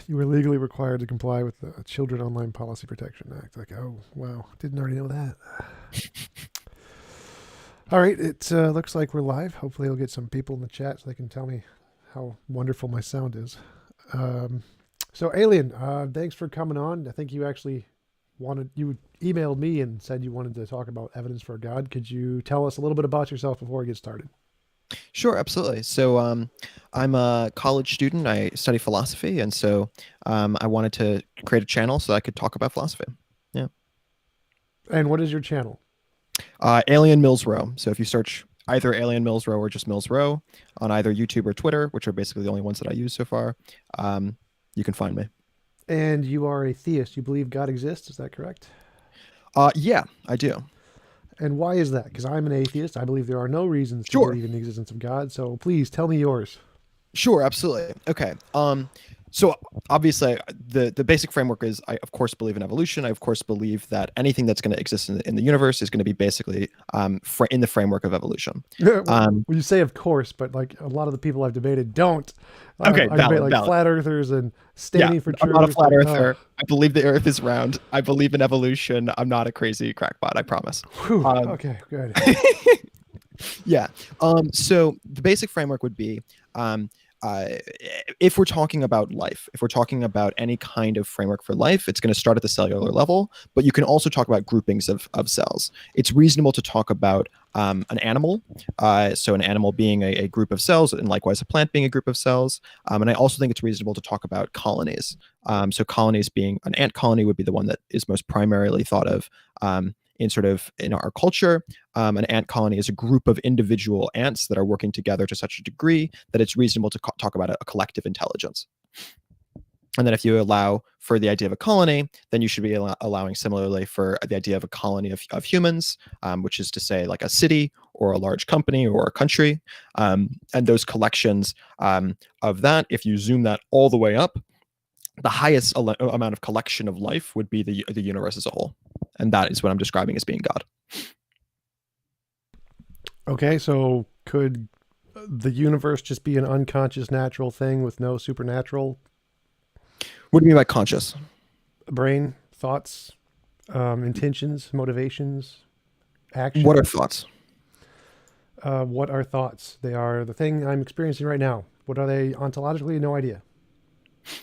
You were legally required to comply with the Children Online Policy Protection Act. Like, oh, wow. Didn't already know that. All right. It looks like we're live. Hopefully, I'll get some people in the chat so they can tell me how wonderful my sound is. So, Alien, thanks for coming on. I think you actually you emailed me and said you wanted to talk about evidence for God. Could you tell us a little bit about yourself before we get started? Sure, absolutely. So I'm a college student. I study philosophy, and so I wanted to create a channel so I could talk about philosophy. Yeah. And what is your channel? Alien Milsrow. So if you search either Alien Milsrow or just Milsrow on either YouTube or Twitter, which are basically the only ones that I use so far, you can find me. And you are a theist. You believe God exists. Is that correct? Yeah, I do. And why is that? Because I'm an atheist. I believe there are no reasons to Sure. believe in the existence of God. So please tell me yours. Sure, absolutely. Okay. So obviously the basic framework is I of course believe in evolution. I of course believe that anything that's going to exist in the universe is going to be basically in the framework of evolution. Well, Um, you say of course, but like a lot of the people I've debated don't. okay, I debate like valid. flat earthers and Yeah, standing for I'm not a truth. flat And, earther. I believe the earth is round. I believe in evolution. I'm not a crazy crackpot, I promise. whew, Um, okay, good. yeah. So the basic framework would be um, uh, if we're talking about life, if we're talking about any kind of framework for life, it's going to start at the cellular level, but you can also talk about groupings of cells. It's reasonable to talk about an animal, so an animal being a group of cells, and likewise a plant being a group of cells. And I also think it's reasonable to talk about colonies. So colonies being an ant colony would be the one that is most primarily thought of in our culture. An ant colony is a group of individual ants that are working together to such a degree that it's reasonable to talk about a collective intelligence. And then if you allow for the idea of a colony, then you should be allowing similarly for the idea of a colony of humans, which is to say like a city or a large company or a country. And those collections of that, if you zoom that all the way up, the highest amount of collection of life would be the universe as a whole. And that is what I'm describing as being God. Okay, so could the universe just be an unconscious natural thing with no supernatural What do you mean by conscious? brain, thoughts, intentions, motivations, What are actions? thoughts? What are thoughts? They are the thing I'm experiencing right now. What are they ontologically? No idea.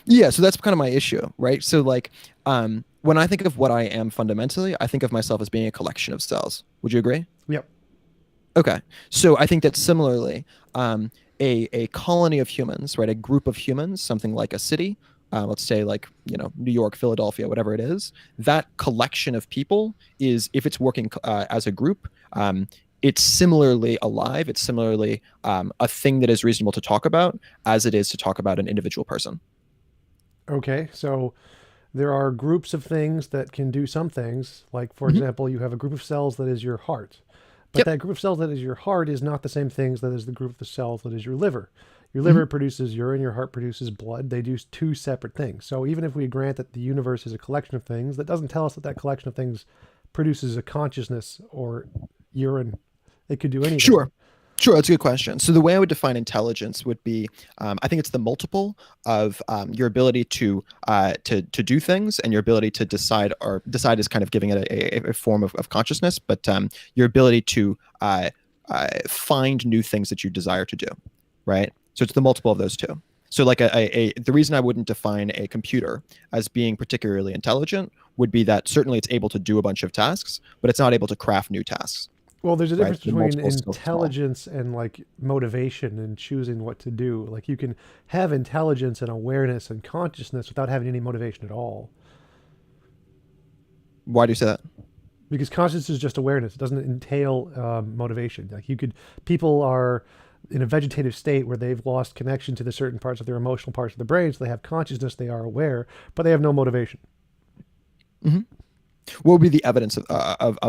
Yeah, so that's kind of my issue, right? So like when I think of what I am fundamentally, I think of myself as being a collection of cells. Would you agree? Yep. Okay. So I think that similarly, a colony of humans, right, a group of humans, something like a city, let's say like, New York, Philadelphia, whatever it is, that collection of people is, if it's working as a group, it's similarly alive. It's similarly a thing that is reasonable to talk about as it is to talk about an individual person. Okay, so there are groups of things that can do some things. Like, for Mhm. example, you have a group of cells that is your heart. But Yep. that group of cells that is your heart is not the same things that is the group of cells that is your liver. Your Mhm. liver produces urine, your heart produces blood. They do two separate things. So even if we grant that the universe is a collection of things, that doesn't tell us that that collection of things produces a consciousness or urine. It could do anything. Sure. Sure, that's a good question. So the way I would define intelligence would be, I think it's the multiple of your ability to do things and your ability to decide, or decide is kind of giving it a form of consciousness, but your ability to find new things that you desire to do, right? So it's the multiple of those two. So like the reason I wouldn't define a computer as being particularly intelligent would be that certainly it's able to do a bunch of tasks, but it's not able to craft new tasks, Well, there's a right? difference The between multiple is still small. intelligence and like motivation and choosing what to do. Like you can have intelligence and awareness and consciousness without having any motivation at all. Why do you say that? Because consciousness is just awareness. It doesn't entail motivation. Like people are in a vegetative state where they've lost connection to the certain parts of their emotional parts of the brain. So they have consciousness, they are aware, but they have no motivation. Hmm. What would be the evidence of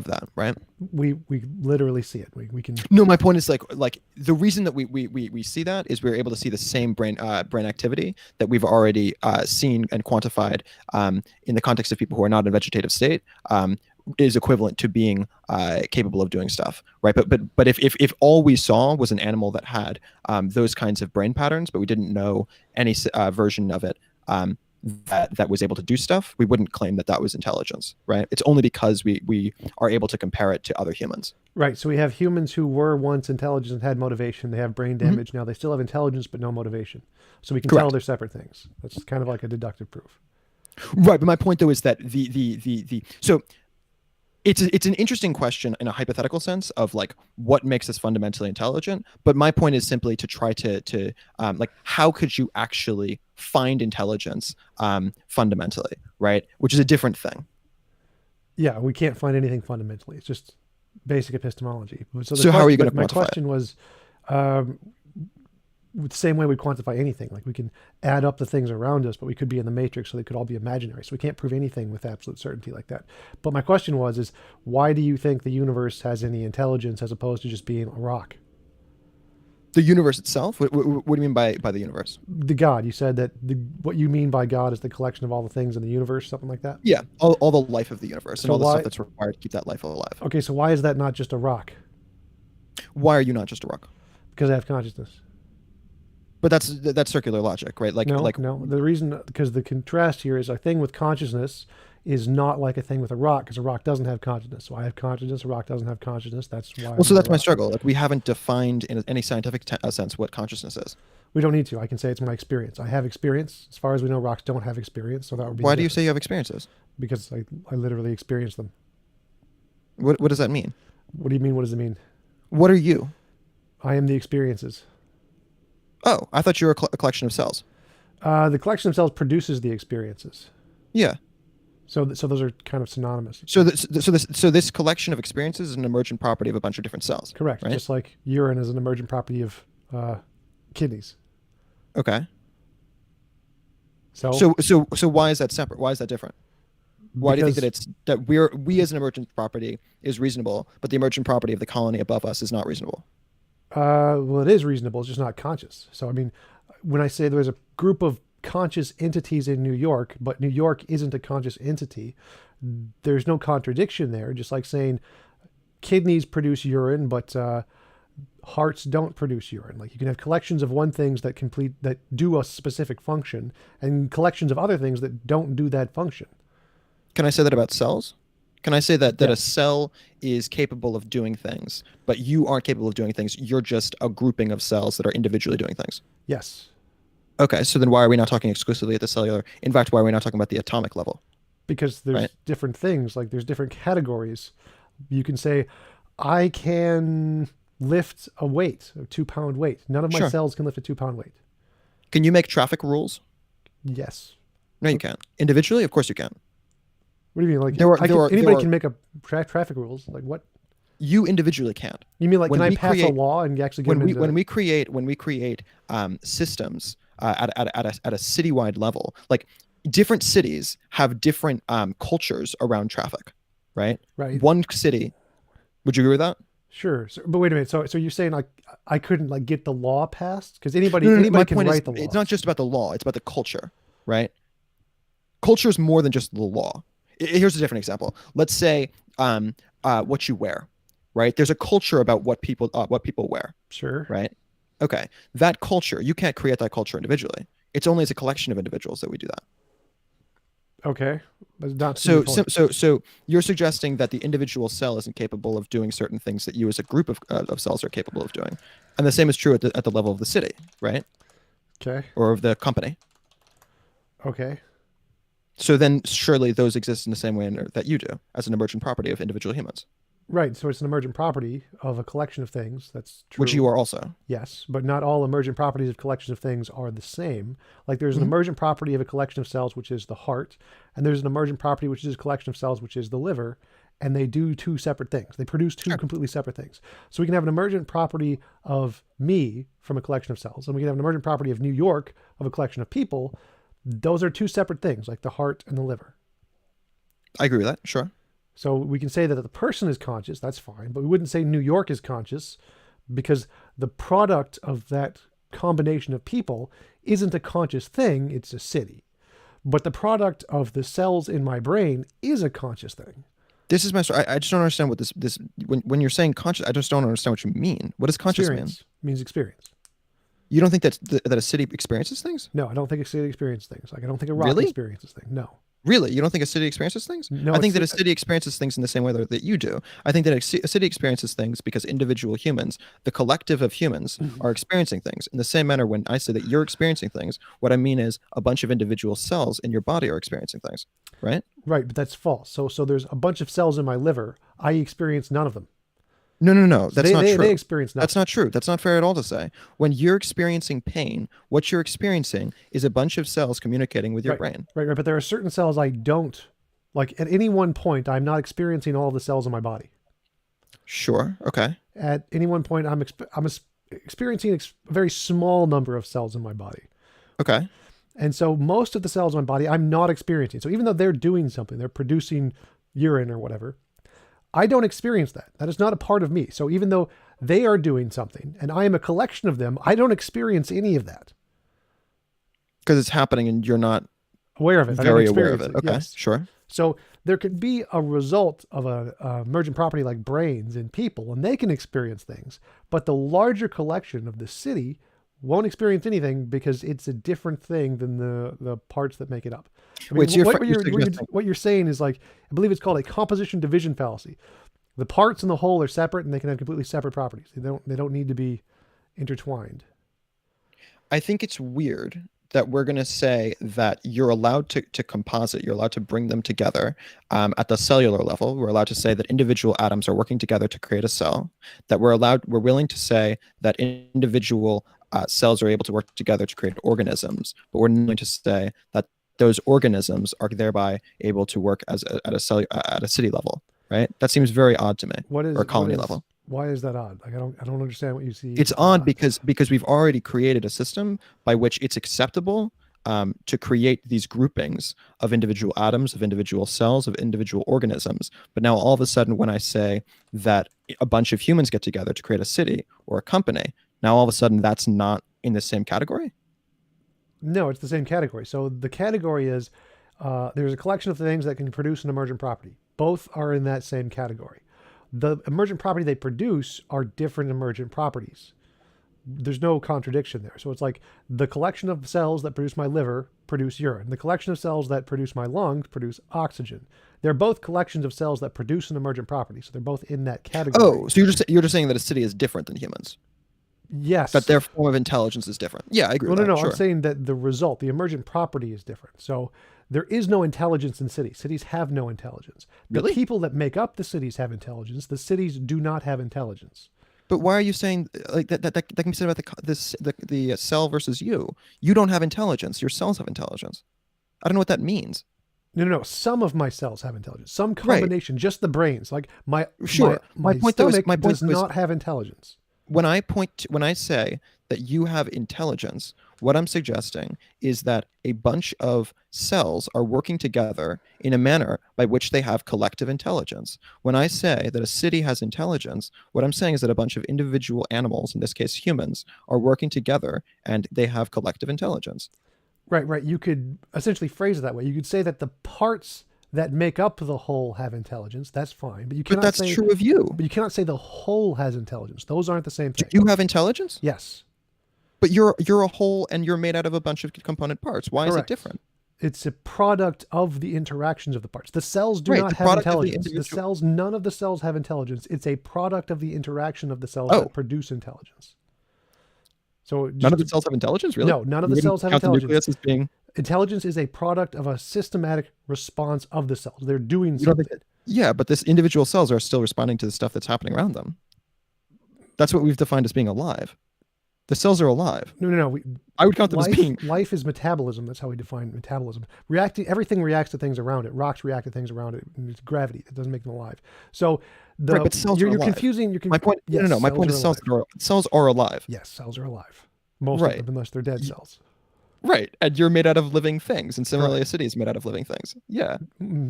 that, right? We literally see it. We can. No, my point is like the reason that we see that is we're able to see the same brain activity that we've already seen and quantified in the context of people who are not in a vegetative state. Is equivalent to being capable of doing stuff, right? But if all we saw was an animal that had those kinds of brain patterns, but we didn't know any version of it that was able to do stuff, we wouldn't claim that was intelligence, right? It's only because we are able to compare it to other humans. Right. So we have humans who were once intelligent and had motivation. They have brain damage. Now they still have intelligence, but no motivation. So we can tell they're separate things. That's kind of like a deductive proof. Right. But my point though is that so it's an interesting question in a hypothetical sense of like what makes us fundamentally intelligent. But my point is simply to try to like how could you actually find intelligence fundamentally, right? Which is a different thing. Yeah, we can't find anything fundamentally. It's just basic epistemology. So how are you going to quantify my question was the same way we quantify anything. Like we can add up the things around us, but we could be in the matrix, so they could all be imaginary. So we can't prove anything with absolute certainty like that. But my question is why do you think the universe has any intelligence as opposed to just being a rock? The universe itself? What do you mean by the universe? The God. You said that what you mean by God is the collection of all the things in the universe, something like that? Yeah, all the life of the universe and all the why, stuff that's required to keep that life alive. Okay, so why is that not just a rock? Why are you not just a rock? Because I have consciousness. But that's circular logic, right? No. The reason, because the contrast here is a thing with consciousness is not like a thing with a rock, because a rock doesn't have consciousness. So I have consciousness, a rock doesn't have consciousness. That's why. Well, so that's my struggle. Like we haven't defined in any scientific sense what consciousness is. We don't need to. I can say it's my experience. I have experience. As far as we know, rocks don't have experience, so that would be. Why do you say you have experiences? Because I literally experience them. What does that mean? What do you mean? What does it mean? What are you? I am the experiences. Oh, I thought you were a collection of cells. The collection of cells produces the experiences. Yeah. So those are kind of synonymous. So this collection of experiences is an emergent property of a bunch of different cells. Correct. Right? Just like urine is an emergent property of kidneys. Okay. So why is that separate? Why is that different? Why do you think that we as an emergent property is reasonable, but the emergent property of the colony above us is not reasonable? Well, it is reasonable. It's just not conscious. So, I mean, when I say there's a group of conscious entities in New York, but New York isn't a conscious entity, there's no contradiction there. Just like saying kidneys produce urine, but hearts don't produce urine. Like you can have collections of one things that do a specific function, and collections of other things that don't do that function. Can I say that about cells? Can I say that a cell is capable of doing things, but you aren't capable of doing things? You're just a grouping of cells that are individually doing things. Yes. Okay, so then why are we not talking exclusively at the cellular? In fact, why are we not talking about the atomic level? Because there's different things. Like there's different categories. You can say, I can lift a weight, a 2-pound weight. None of my cells can lift a 2-pound weight. Can you make traffic rules? Yes. No, you can't. Individually, of course you can. What do you mean? Like anybody can make a traffic rules. Like what? You individually can't. You mean like can I pass a law and actually get when we create systems at a citywide level, like different cities have different cultures around traffic, right? Right. One city. Would you agree with that? Sure. So, but wait a minute. So you're saying like I couldn't like get the law passed because anybody can write the law. It's not just about the law. It's about the culture, right? Culture is more than just the law. Here's a different example. Let's say what you wear, right? There's a culture about what people wear. Sure. Right. Okay. That culture, you can't create that culture individually. It's only as a collection of individuals that we do that. Okay. But not so you're suggesting that the individual cell isn't capable of doing certain things that you as a group of cells are capable of doing, and the same is true at the level of the city, right? Okay. Or of the company. Okay. So then surely those exist in the same way that you do as an emergent property of individual humans. Right. So it's an emergent property of a collection of things. That's true. Which you are also. Yes. But not all emergent properties of collections of things are the same. Like there's an emergent property of a collection of cells, which is the heart. And there's an emergent property, which is a collection of cells, which is the liver. And they do two separate things. They produce two completely separate things. So we can have an emergent property of me from a collection of cells. And we can have an emergent property of New York of a collection of people. Those are two separate things, like the heart and the liver. I agree with that. Sure. So we can say that the person is conscious. That's fine. But we wouldn't say New York is conscious because the product of that combination of people isn't a conscious thing. It's a city. But the product of the cells in my brain is a conscious thing. This is my story. I just don't understand what this, when you're saying conscious, I just don't understand what you mean. What does conscious mean? Means experience. You don't think that a city experiences things? No, I don't think a city experiences things. Like I don't think a rock Really? experiences things. No, Really? You don't think a city experiences things? no, I it's think that a city experiences things in the same way that you do. I think that a city experiences things because individual humans, the collective of humans, are experiencing things. In the same manner, when I say that you're experiencing things, what I mean is a bunch of individual cells in your body are experiencing things, right? right, but that's false. So there's a bunch of cells in my liver. I experience none of them. No, no, no. So That's not they true. experience That's nothing. not true. That's not fair at all to say. When you're experiencing pain, what you're experiencing is a bunch of cells communicating with your Right, brain. right, right. But there are certain cells I don't like. At any one point, I'm not experiencing all of the cells in my body. Sure. Okay. At any one point, experiencing a very small number of cells in my body. Okay. And so most of the cells in my body, I'm not experiencing. So even though they're doing something, they're producing urine or whatever, I don't experience that. That is not a part of me. So even though they are doing something and I am a collection of them, I don't experience any of that. Because it's happening and you're not Aware of it. very aware of it. Okay. Yes. Sure. So there could be a result of a emergent property like brains in people, and they can experience things. But the larger collection of the city won't experience anything because it's a different thing than the parts that make it up. I mean, Wait, so what you're saying is like, I believe it's called a composition division fallacy. The parts and the whole are separate, and they can have completely separate properties. They don't need to be intertwined. I think it's weird that we're going to say that you're allowed to composite, you're allowed to bring them together at the cellular level. We're allowed to say that individual atoms are working together to create a cell, that we're willing to say that individual cells are able to work together to create organisms, but we're not going to say that those organisms are thereby able to work at a city level, right? That seems very odd to me, or a colony level. Why is that odd? Like I don't understand what you see. It's odd because we've already created a system by which it's acceptable to create these groupings of individual atoms, of individual cells, of individual organisms. But now all of a sudden, when I say that a bunch of humans get together to create a city or a company, now all of a sudden that's not in the same category? No, it's the same category. So the category is there's a collection of things that can produce an emergent property. Both are in that same category. The emergent property they produce are different emergent properties. There's no contradiction there. So it's like the collection of cells that produce my liver produce urine. The collection of cells that produce my lungs produce oxygen. They're both collections of cells that produce an emergent property. So they're both in that category. Oh, so you're just saying that a city is different than humans? Yes. That their form of intelligence is different. Yeah, I agree with that. No. Sure. I'm saying that the result, the emergent property is different. So there is no intelligence in cities. Cities have no intelligence. Really? The people that make up the cities have intelligence. The cities do not have intelligence. But why are you saying like that can be said about the cell versus you? You don't have intelligence. Your cells have intelligence. I don't know what that means. No. Some of my cells have intelligence. Some combination, just the brains. Like my Sure. my point stomach was does not have intelligence. When I say that you have intelligence, what I'm suggesting is that a bunch of cells are working together in a manner by which they have collective intelligence. When I say that a city has intelligence, what I'm saying is that a bunch of individual animals, in this case humans, are working together and they have collective intelligence. Right. You could essentially phrase it that way. You could say that the parts that make up the whole have intelligence. That's fine, but you cannot. But that's true of you. But you cannot say the whole has intelligence. Those aren't the same thing. Do you have intelligence? Yes. But you're a whole and you're made out of a bunch of component parts. Why is it different? It's a product of the interactions of the parts. The cells do not have intelligence. The cells, none of the cells have intelligence. It's a product of the interaction of the cells that produce intelligence. So none of the cells have intelligence, really? No, none of the cells have intelligence. The nucleus as being... Intelligence is a product of a systematic response of the cells. They're doing something. Yeah, but this individual cells are still responding to the stuff that's happening around them. That's what we've defined as being alive. The cells are alive. No. I would count them as being... Life is metabolism. That's how we define metabolism. Everything reacts to things around it. Rocks react to things around it. And it's gravity that doesn't make them alive. So but cells are alive. Confusing. My point. Yes, My point is cells are alive. Yes, cells are alive. Most of them, unless they're dead cells. Right, and you're made out of living things, and similarly, a city is made out of living things. Yeah,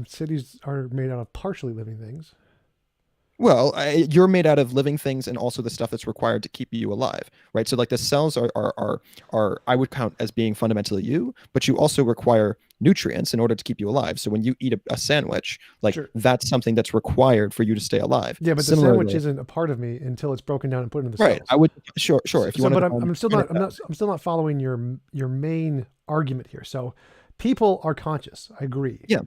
cities are made out of partially living things. Well, you're made out of living things and also the stuff that's required to keep you alive, right? So like the cells are I would count as being fundamentally you, but you also require nutrients in order to keep you alive. So when you eat a sandwich, like Sure. that's something that's required for you to stay alive. Yeah, but the sandwich Similarly, isn't a part of me until it's broken down and put into the right? cells. I would sure if you So, want but to I'm still not. I'm still not following your main argument here. So, people are conscious. I agree. Yeah,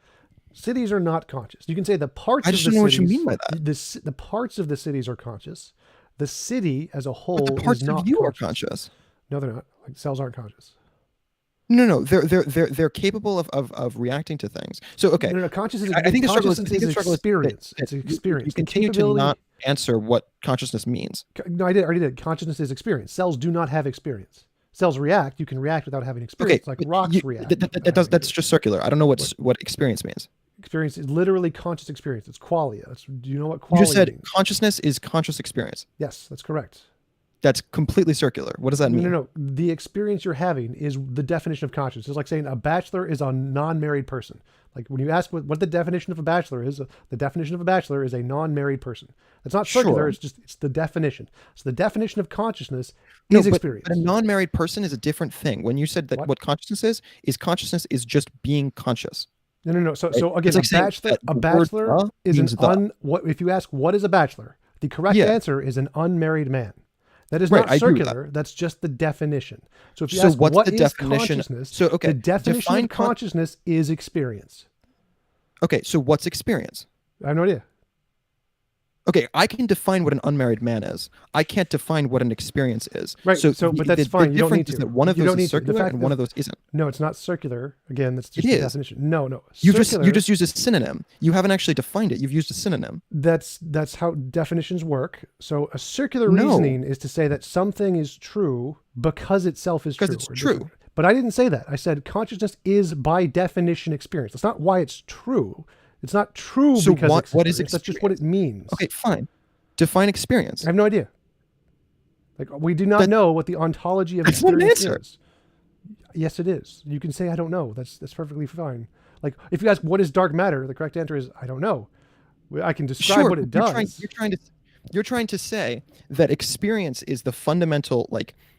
Cities are not conscious. You can say the parts I of just the don't know what you cities, mean by that. the parts of the cities are conscious. The city as a But the whole is parts of not you are conscious. conscious. No, they're not. Like cells aren't conscious. No, they're capable of reacting to things. So okay, No, no, consciousness. I think the struggle is Consciousness is experience. that It's you experience. The continue to capability. not answer what consciousness means. No, I already did. Consciousness is experience. Cells do not have experience. Cells react. You can react without having Okay, experience, like but rocks react. that's just circular. I don't know what experience means. Experience is literally conscious experience. It's qualia. Do you know what You qualia just said means? consciousness is conscious experience. Yes, that's correct. That's completely circular. What does that No, mean? no, no. The experience you're having is the definition of consciousness. It's like saying a bachelor is a non-married person. Like when you ask what the definition of a bachelor is, the definition of a bachelor is a non-married person. It's not circular. Sure. It's the definition. So the definition of consciousness No, is experience. but a non-married person is a different thing. When you said that what consciousness is just being conscious. No, no, no. So, Right? so again, It's like saying that a the word bachelor "the" is means the. what if you ask what is a bachelor? The correct Yeah. answer is an unmarried man. That is Right, not I agree with that. circular. That's just the definition. So if you So ask what's what the is definition? consciousness, So okay, the definition define of consciousness is experience. Okay, so what's experience? I have no idea. Okay, I can define what an unmarried man is. I can't define what an experience is. Right. So, but that's fine. The You don't need difference is to. that one of You those don't is need to. The circular fact and one that- of those isn't. No, it's not circular. Again, that's just It the is. definition. No. You Circular, just used a synonym. You haven't actually defined it. You've used a synonym. that's how definitions work. So a circular No. reasoning is to say that something is true because itself is true. Because it's or true. different. But I didn't say that. I said consciousness is by definition experience. That's not why it's true. It's not true So because what it's is experience. That's just what it means. Okay, fine. Define experience. I have no idea. Like we do not know what the ontology of That's not an experience answer. is. Yes, it is. You can say I don't know. That's perfectly fine. Like if you ask what is dark matter, the correct answer is I don't know. I can describe Sure, what it but does. you're trying to say that experience is the fundamental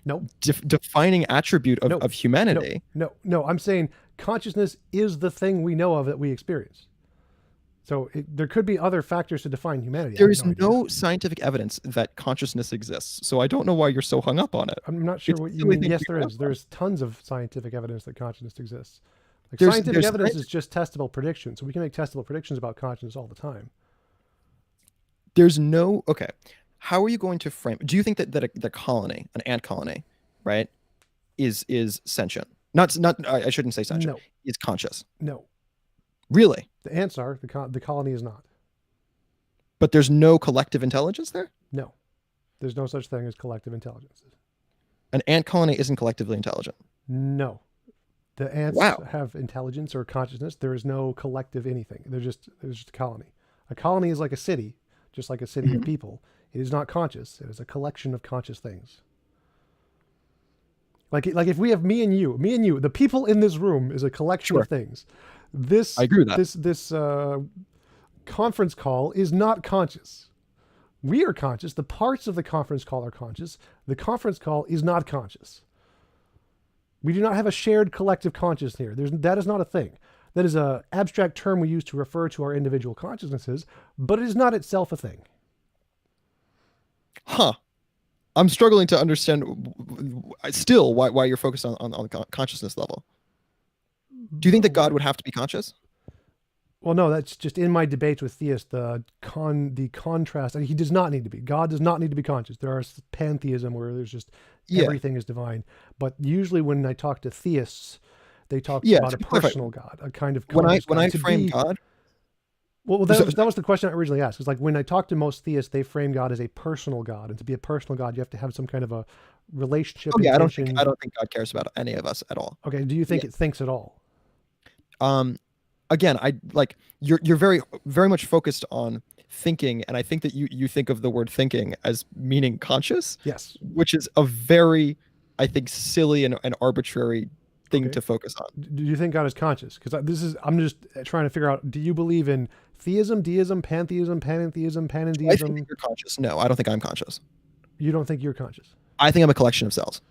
No, defining attribute of, No. of humanity. no. I'm saying consciousness is the thing we know of that we experience. So there could be other factors to define humanity. I There have is idea. no scientific evidence that consciousness exists. So I don't know why you're so hung up on it. I'm not sure It's what the you only mean. thing Yes, you there know is. of. There's tons of scientific evidence that consciousness exists. Like There's- scientific there's evidence science- is just testable predictions. So we can make testable predictions about consciousness all the time. There's no okay. How are you going to frame? Do you think that the colony, an ant colony, right, is sentient? Not I shouldn't say sentient. No. Is conscious. No, Really? the ants are. The colony is not. But there's no collective intelligence there? No, there's no such thing as collective intelligence. An ant colony isn't collectively intelligent. No, the ants Wow. have intelligence or consciousness. There is no collective anything. There's just a colony. A colony is like a city, just like a city of people. It is not conscious. It is a collection of conscious things. Like if we have me and you, the people in this room is a collection Sure. of things. This I agree with that. This conference call is not conscious. We are conscious. The parts of the conference call are conscious. The conference call is not conscious. We do not have a shared collective conscious here. That is not a thing. That is an abstract term we use to refer to our individual consciousnesses, but it is not itself a thing. Huh. I'm struggling to understand still why you're focused on the consciousness level. Do you think that God would have to be conscious? Well, no, that's just in my debates with theists, the contrast. I mean, he does not need to be. God does not need to be conscious. There are pantheism where there's just everything is divine. But usually when I talk to theists, they talk about a personal God, a kind of when I God. frame God. Well, that was the question I originally asked. It's like when I talk to most theists, they frame God as a personal God, and to be a personal God, you have to have some kind of a relationship. Okay, intention. I don't think God cares about any of us at all. Okay, do you think it thinks at all? Again, you're very much focused on thinking, and I think that you think of the word thinking as meaning conscious. Yes. Which is a very, I think, silly and arbitrary thing to focus on. Do you think God is conscious? Because I'm just trying to figure out, do you believe in theism, deism, pantheism, panentheism, Do I think that panentheism. you're conscious? No, I don't think I'm conscious. You don't think you're conscious? I think I'm a collection of cells.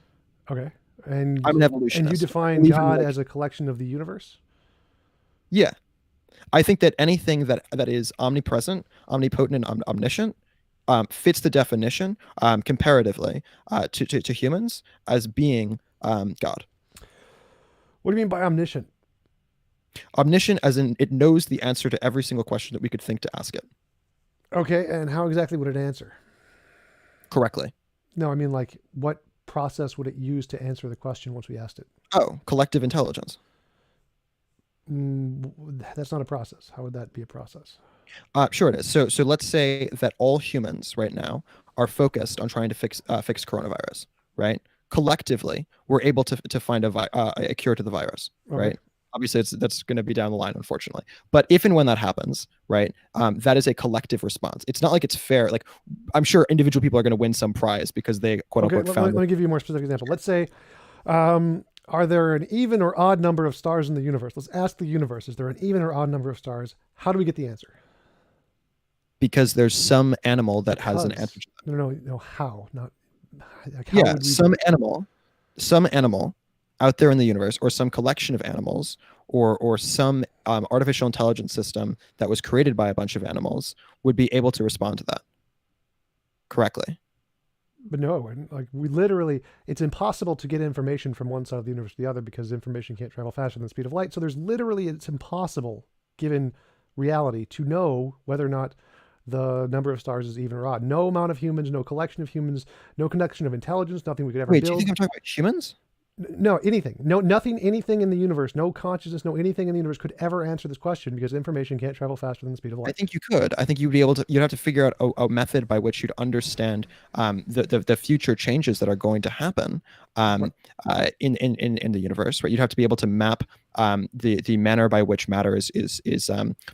Okay. I'm an And you evolutionist. I define believe in God like, as a collection of the universe? yeah, I think that anything that is omnipresent, omnipotent, and omniscient fits the definition comparatively to humans as being God. What do you mean by omniscient? Omniscient, as in it knows the answer to every single question that we could think to ask it Okay, and how exactly would it answer? correctly. No, I mean like what process would it use to answer the question once we asked it? Oh, collective intelligence. That's not a process. How would that be a process? Sure it is. So let's say that all humans right now are focused on trying to fix coronavirus, right? Collectively, we're able to find a cure to the virus, Okay. right? Obviously, that's going to be down the line, unfortunately. But if and when that happens, right, that is a collective response. It's not like it's fair. Like I'm sure individual people are going to win some prize because they quote Okay, unquote let found. me give you a more specific example. Let's say, are there an even or odd number of stars in the universe? Let's ask the universe, is there an even or odd number of stars? How do we get the answer? Because there's some animal that has an Because- answer to that. No, how? Not like, how Yeah, would we some animal out there in the universe, or some collection of animals, or some artificial intelligence system that was created by a bunch of animals would be able to respond to that correctly. But no, it wouldn't. Like we literally, it's impossible to get information from one side of the universe to the other because information can't travel faster than the speed of light. So there's literally, it's impossible, given reality, to know whether or not the number of stars is even or odd. No amount of humans, no collection of humans, no connection of intelligence, nothing we could ever Wait, do you build. think I'm talking about humans? No, anything. No, nothing, anything in the universe, no consciousness, no anything in the universe could ever answer this question because information can't travel faster than the speed of I light. think you could. I think you'd be able to. You'd have to figure out a method by which you'd understand the future changes that are going to happen in the universe. Right? You'd have to be able to map the manner by which matter is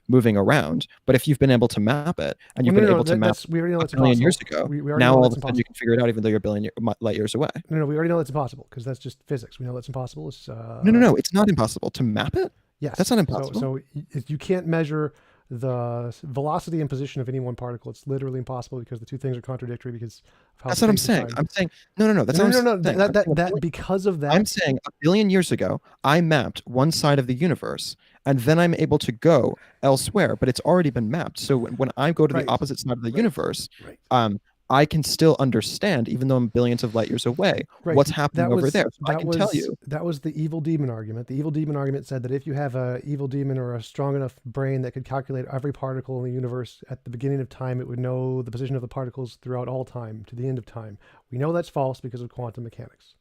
moving around. But if you've been able to map it, and you've been able to map we already know a that's billion impossible. years ago, We already now know all that's of a sudden impossible. you can figure it out, even though you're a billion light years away. No, we already know that's impossible because that's just physics. We know that's impossible. It's No, it's not impossible to map it. yes, That's not impossible. So you can't measure the velocity and position of any one particle. It's literally impossible because the two things are contradictory because of how That's what I'm space and saying. time- I'm saying no. That's no, not no, what no, I'm saying. I'm saying that because of that. I'm saying a billion years ago, I mapped one side of the universe, and then I'm able to go elsewhere, but it's already been mapped. So when I go to Right. the opposite side of the Right. universe, Right. I can still understand, even though I'm billions of light years away, Right. what's happening over there. So I that can was, tell you. That was the evil demon argument. The evil demon argument said that if you have a evil demon or a strong enough brain that could calculate every particle in the universe at the beginning of time, it would know the position of the particles throughout all time to the end of time. We know that's false because of quantum mechanics.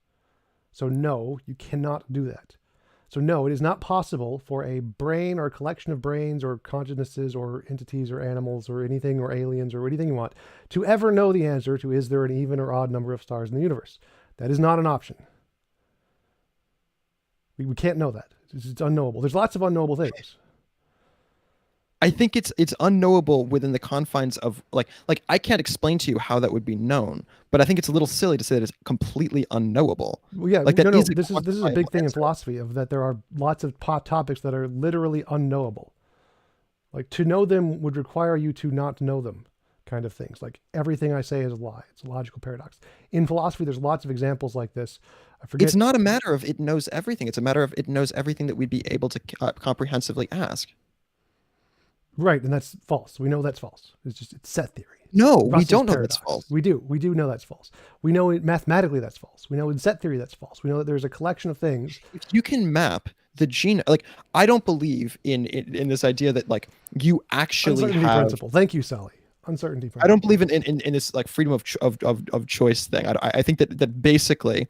So no, you cannot do that. So no, it is not possible for a brain or a collection of brains or consciousnesses or entities or animals or anything or aliens or anything you want to ever know the answer to is there an even or odd number of stars in the universe. That is not an option. We can't know that. It's unknowable. There's lots of unknowable things. I think it's unknowable within the confines of like I can't explain to you how that would be known, but I think it's a little silly to say that it's completely unknowable. Well, yeah, Like that no. is a This is a quantifiable big thing in answer. philosophy of that there are lots of topics that are literally unknowable. Like to know them would require you to not know them, kind of things. Like everything I say is a lie. It's a logical paradox. In philosophy, there's lots of examples like this. I forget. It's not a matter of it knows everything. It's a matter of it knows everything that we'd be able to comprehensively ask. Right, and that's false. We know that's false. It's set theory. No, we Russell's don't know paradox. that's false. We do know that's false. We know mathematically that's false. We know in set theory that's false. We know that there's a collection of things. If you can map the gene, like I don't believe in this idea that like you actually Uncertainty have. principle. Thank you, Sally. Uncertainty principle. I don't believe in this like freedom of choice thing. I think that basically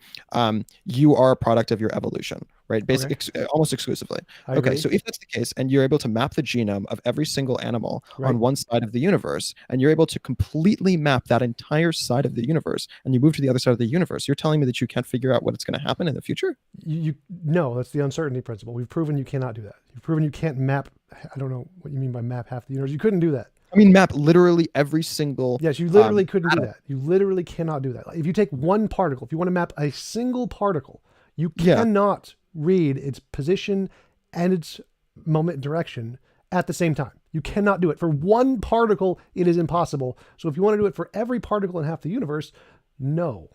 you are a product of your evolution, right? Basically, almost exclusively. I Okay, agree. so if that's the case, and you're able to map the genome of every single animal Right. on one side of the universe, and you're able to completely map that entire side of the universe, and you move to the other side of the universe, you're telling me that you can't figure out what's going to happen in the future? No, that's the uncertainty principle. We've proven you cannot do that. You've proven you can't map. I don't know what you mean by map half the universe. You couldn't do that. I mean, map literally every single. Yes, you literally couldn't do atom. that. You literally cannot do that. Like, if you take one particle, if you want to map a single particle, you Yeah. cannot read its position and its moment and direction at the same time. You cannot do it. For one particle, it is impossible. So if you want to do it for every particle in half the universe, no.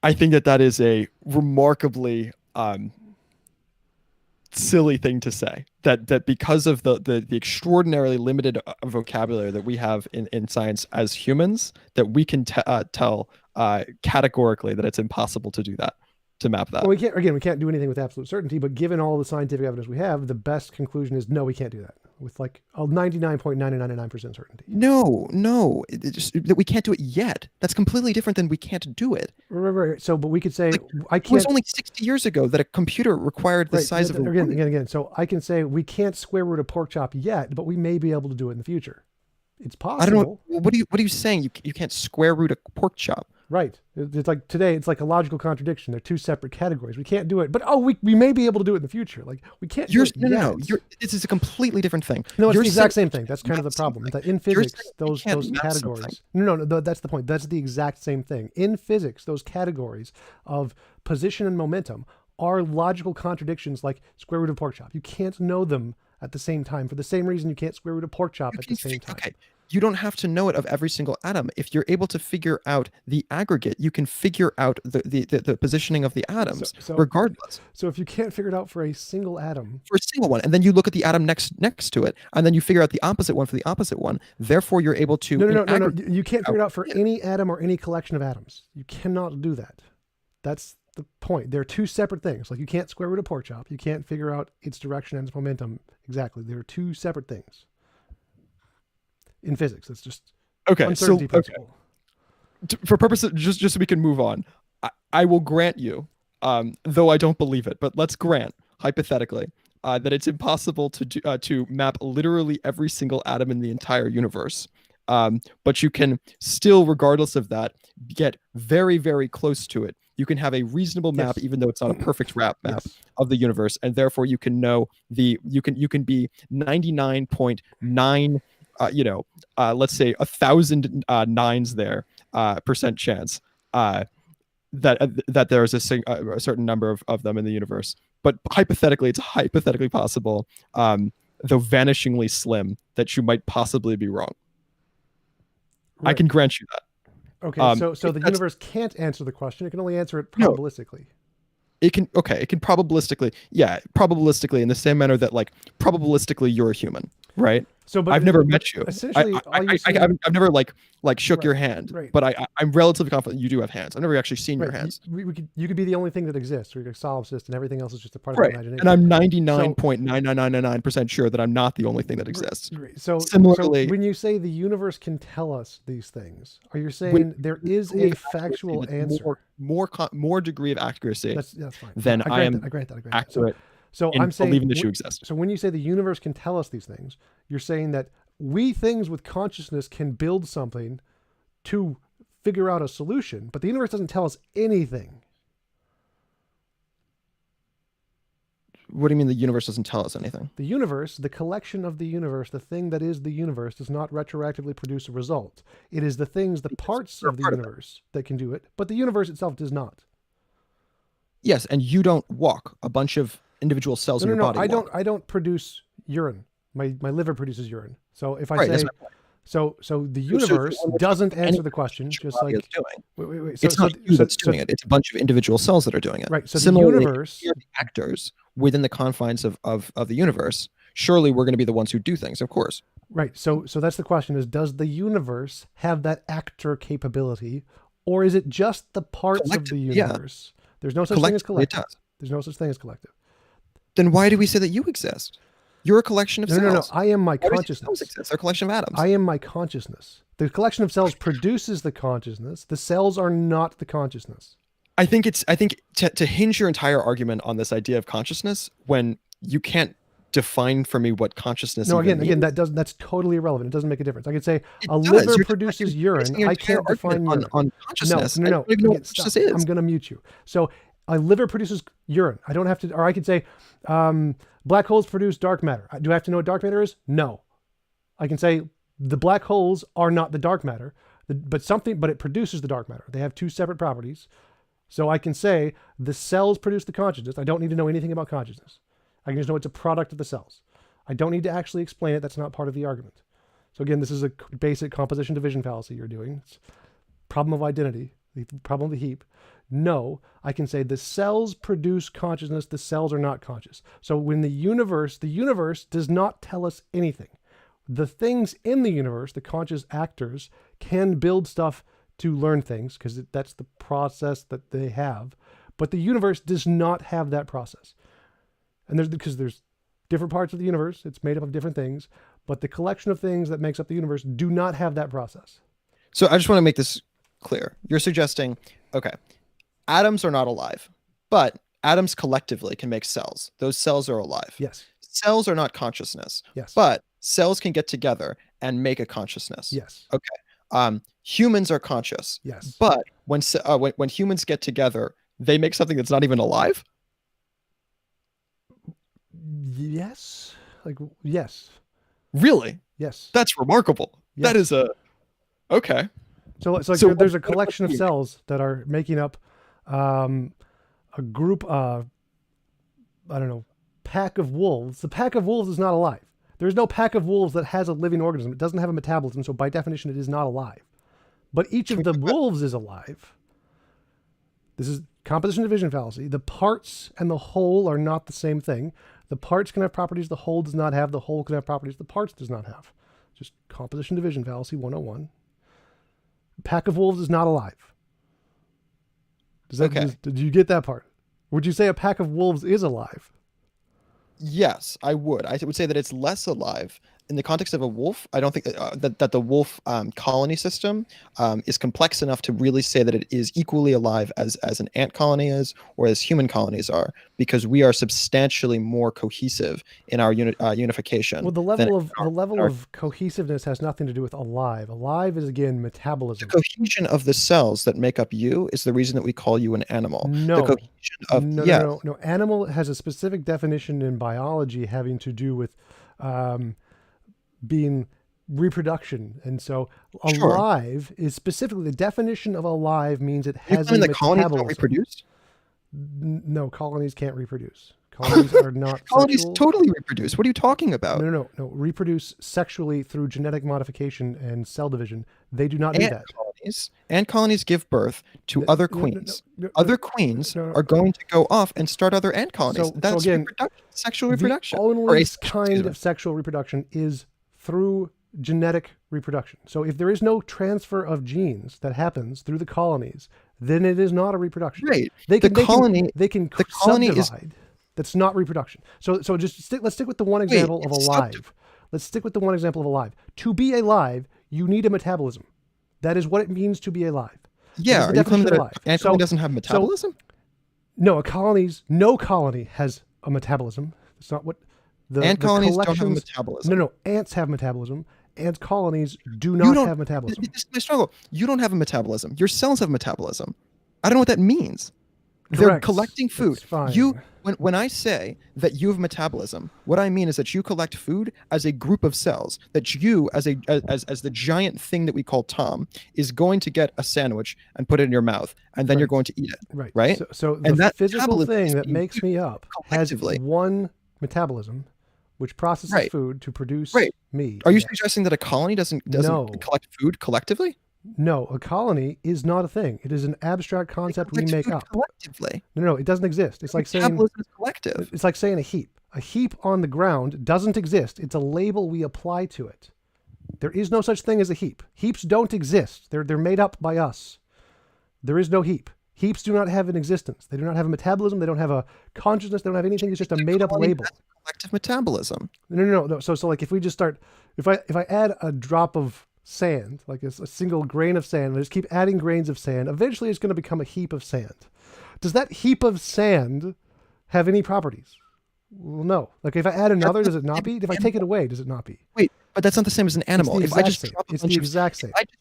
I think that is a remarkably silly thing to say. That because of the extraordinarily limited vocabulary that we have in science as humans, that we can tell categorically that it's impossible to do that, to map that. Well, we can't do anything with absolute certainty, but given all the scientific evidence we have, the best conclusion is no, we can't do that with like a 99.999% certainty. No, that we can't do it yet. That's completely different than we can't do it. Right. So, but we could say, I can't. It was only 60 years ago that a computer required the size of a again. So I can say we can't square root a pork chop yet, but we may be able to do it in the future. It's possible. I don't know. What are you saying? You can't square root a pork chop. Right. It's like today, it's like a logical contradiction. They're two separate categories. We can't do it, but we may be able to do it in the future. Like we can't do it No. This is a completely different thing. No, it's the exact same thing. That's kind of the problem. That in physics, those categories. No, that's the point. That's the exact same thing. In physics, those categories of position and momentum are logical contradictions like square root of pork chop. You can't know them at the same time for the same reason you can't square root of pork chop at the same time. Okay. You don't have to know it of every single atom. If you're able to figure out the aggregate, you can figure out the positioning of the atoms regardless. So if you can't figure it out for a single atom, for a single one, and then you look at the atom next to it, and then you figure out the opposite one for the opposite one, therefore you're able to no. You can't figure it out for any atom or any collection of atoms. You cannot do that. That's the point. They're two separate things. Like you can't square root a pork chop. You can't figure out its direction and its momentum exactly. They're two separate things. In physics, it's just uncertainty principle. For purposes, just so we can move on, I will grant you, though I don't believe it, but let's grant hypothetically that it's impossible to map literally every single atom in the entire universe. But you can still, regardless of that, get very, very close to it. You can have a reasonable map, even though it's not a perfect map of the universe, and therefore you can know you can be 99.9. Let's say 1,000 nines there percent chance that there's a certain number of them in the universe. But hypothetically, it's hypothetically possible, though vanishingly slim, that you might possibly be wrong. Right. I can grant you that. Okay, so the universe can't answer the question. It can only answer it probabilistically. No. It can probabilistically in the same manner that like probabilistically you're a human, right? So, but I've never met you. Essentially, I've never like shook your hand, but I'm relatively confident you do have hands. I've never actually seen your hands. You could be the only thing that exists, or you're a solipsist, and everything else is just a part of the imagination. And I'm 99.9999% sure that I'm not the only thing that exists. So similarly, when you say the universe can tell us these things, are you saying there is a factual answer? More degree of accuracy. That's fine. Than I am accurate. So I'm saying believing that you exist. So when you say the universe can tell us these things, you're saying that we things with consciousness can build something to figure out a solution, but the universe doesn't tell us anything. What do you mean the universe doesn't tell us anything? The universe, the collection of the universe, the thing that is the universe, does not retroactively produce a result. It is the things, the parts of the universe that can do it, but the universe itself does not. Yes, and you don't walk. A bunch of individual cells in your body. I don't produce urine. My liver produces urine. So if I say so the universe doesn't answer the question, just like wait. So, it's not you that's doing it. It's a bunch of individual cells that are doing it. Right. So similarly, the universe, we are the actors within the confines of the universe. Surely we're going to be the ones who do things, of course. Right. So that's the question: is does the universe have that actor capability, or is it just the parts of the universe? Yeah. There's no such thing as collective. There's no such thing as collective. Then why do we say that you exist? You're a collection of cells. No. I am my consciousness. They're a collection of atoms. I am my consciousness. The collection of cells produces the consciousness. The cells are not the consciousness. I think to hinge your entire argument on this idea of consciousness when you can't define for me what consciousness is. Again, that's totally irrelevant. It doesn't make a difference. I could say liver produces urine. I can't define urine. On consciousness. No. I'm going to mute you. So a liver produces urine. I don't have to, or I could say black holes produce dark matter. Do I have to know what dark matter is? No. I can say the black holes are not the dark matter, but it produces the dark matter. They have two separate properties. So I can say the cells produce the consciousness. I don't need to know anything about consciousness. I can just know it's a product of the cells. I don't need to actually explain it. That's not part of the argument. So again, this is a basic composition division fallacy you're doing. It's problem of identity, the problem of the heap. No, I can say the cells produce consciousness, the cells are not conscious. So when the universe does not tell us anything. The things in the universe, the conscious actors, can build stuff to learn things because that's the process that they have. But the universe does not have that process. And because there's different parts of the universe, it's made up of different things, but the collection of things that makes up the universe do not have that process. So I just want to make this clear. You're suggesting, okay, atoms are not alive, but atoms collectively can make cells. Those cells are alive. Yes. Cells are not consciousness. Yes. But cells can get together and make a consciousness. Yes. Okay. Humans are conscious. Yes. But when humans get together, they make something that's not even alive? Yes. Yes. Really? Yes. That's remarkable. Yes. That is okay. So there's a collection of cells that are making up a group, I don't know, pack of wolves. The pack of wolves is not alive. There's no pack of wolves that has a living organism. It doesn't have a metabolism, so by definition, it is not alive. But each of the wolves is alive. This is composition division fallacy. The parts and the whole are not the same thing. The parts can have properties the whole does not have. The whole can have properties the parts does not have. Just composition division fallacy 101. Pack of wolves is not alive. Did you get that part? Would you say a pack of wolves is alive? Yes, I would. I would say that it's less alive. In the context of a wolf, I don't think that the wolf colony system is complex enough to really say that it is equally alive as an ant colony is or as human colonies are, because we are substantially more cohesive in our unification. Well, the level of cohesiveness has nothing to do with alive. Alive is, again, metabolism. The cohesion of the cells that make up you is the reason that we call you an animal. No. The cohesion of no. Animal has a specific definition in biology having to do with being reproduction, and so alive is specifically the definition of alive means it has a metabolism. Colonies don't reproduce? No, colonies can't reproduce. Colonies are not colonies sexual. Totally reproduce. What are you talking about? No. Reproduce sexually through genetic modification and cell division. They do not do that. Ant colonies give birth to other queens. Other queens are going to go off and start other ant colonies. That's again, sexual reproduction. The only kind of sexual reproduction is through genetic reproduction. So if there is no transfer of genes that happens through the colonies, then it is not a reproduction. Right. They can subdivide. That's not reproduction. So just let's stick with the one example of alive. Let's stick with the one example of alive. To be alive, you need a metabolism. That is what it means to be alive. Yeah. Are you claiming that an ant colony doesn't have metabolism? No colony has a metabolism. It's not what ant colonies don't have a metabolism. No. Ants have metabolism. Ant colonies do not have metabolism. This is my struggle. You don't have a metabolism. Your cells have metabolism. I don't know what that means. Correct. They're collecting food. It's fine. When I say that you have metabolism, what I mean is that you collect food as a group of cells. That you, as the giant thing that we call Tom, is going to get a sandwich and put it in your mouth, and then you're going to eat it. Right? So the physical thing that makes me up has one metabolism, which processes food to produce me. Are you suggesting that a colony doesn't collect food collectively? No, a colony is not a thing. It is an abstract concept we make up. Collectively. No, it doesn't exist. It's like saying metabolism is collective. It's like saying a heap. A heap on the ground doesn't exist. It's a label we apply to it. There is no such thing as a heap. Heaps don't exist. They're made up by us. There is no heap. Heaps do not have an existence. They do not have a metabolism. They don't have a consciousness. They don't have anything. It's just a made-up label. Collective metabolism. No. So like if we just start, if I add a drop of sand, like a single grain of sand, and I just keep adding grains of sand, eventually it's going to become a heap of sand. Does that heap of sand have any properties? Well, no. Like if I add another, does it not be? If I take it away, does it not be? Wait, but that's not the same as an animal. If I just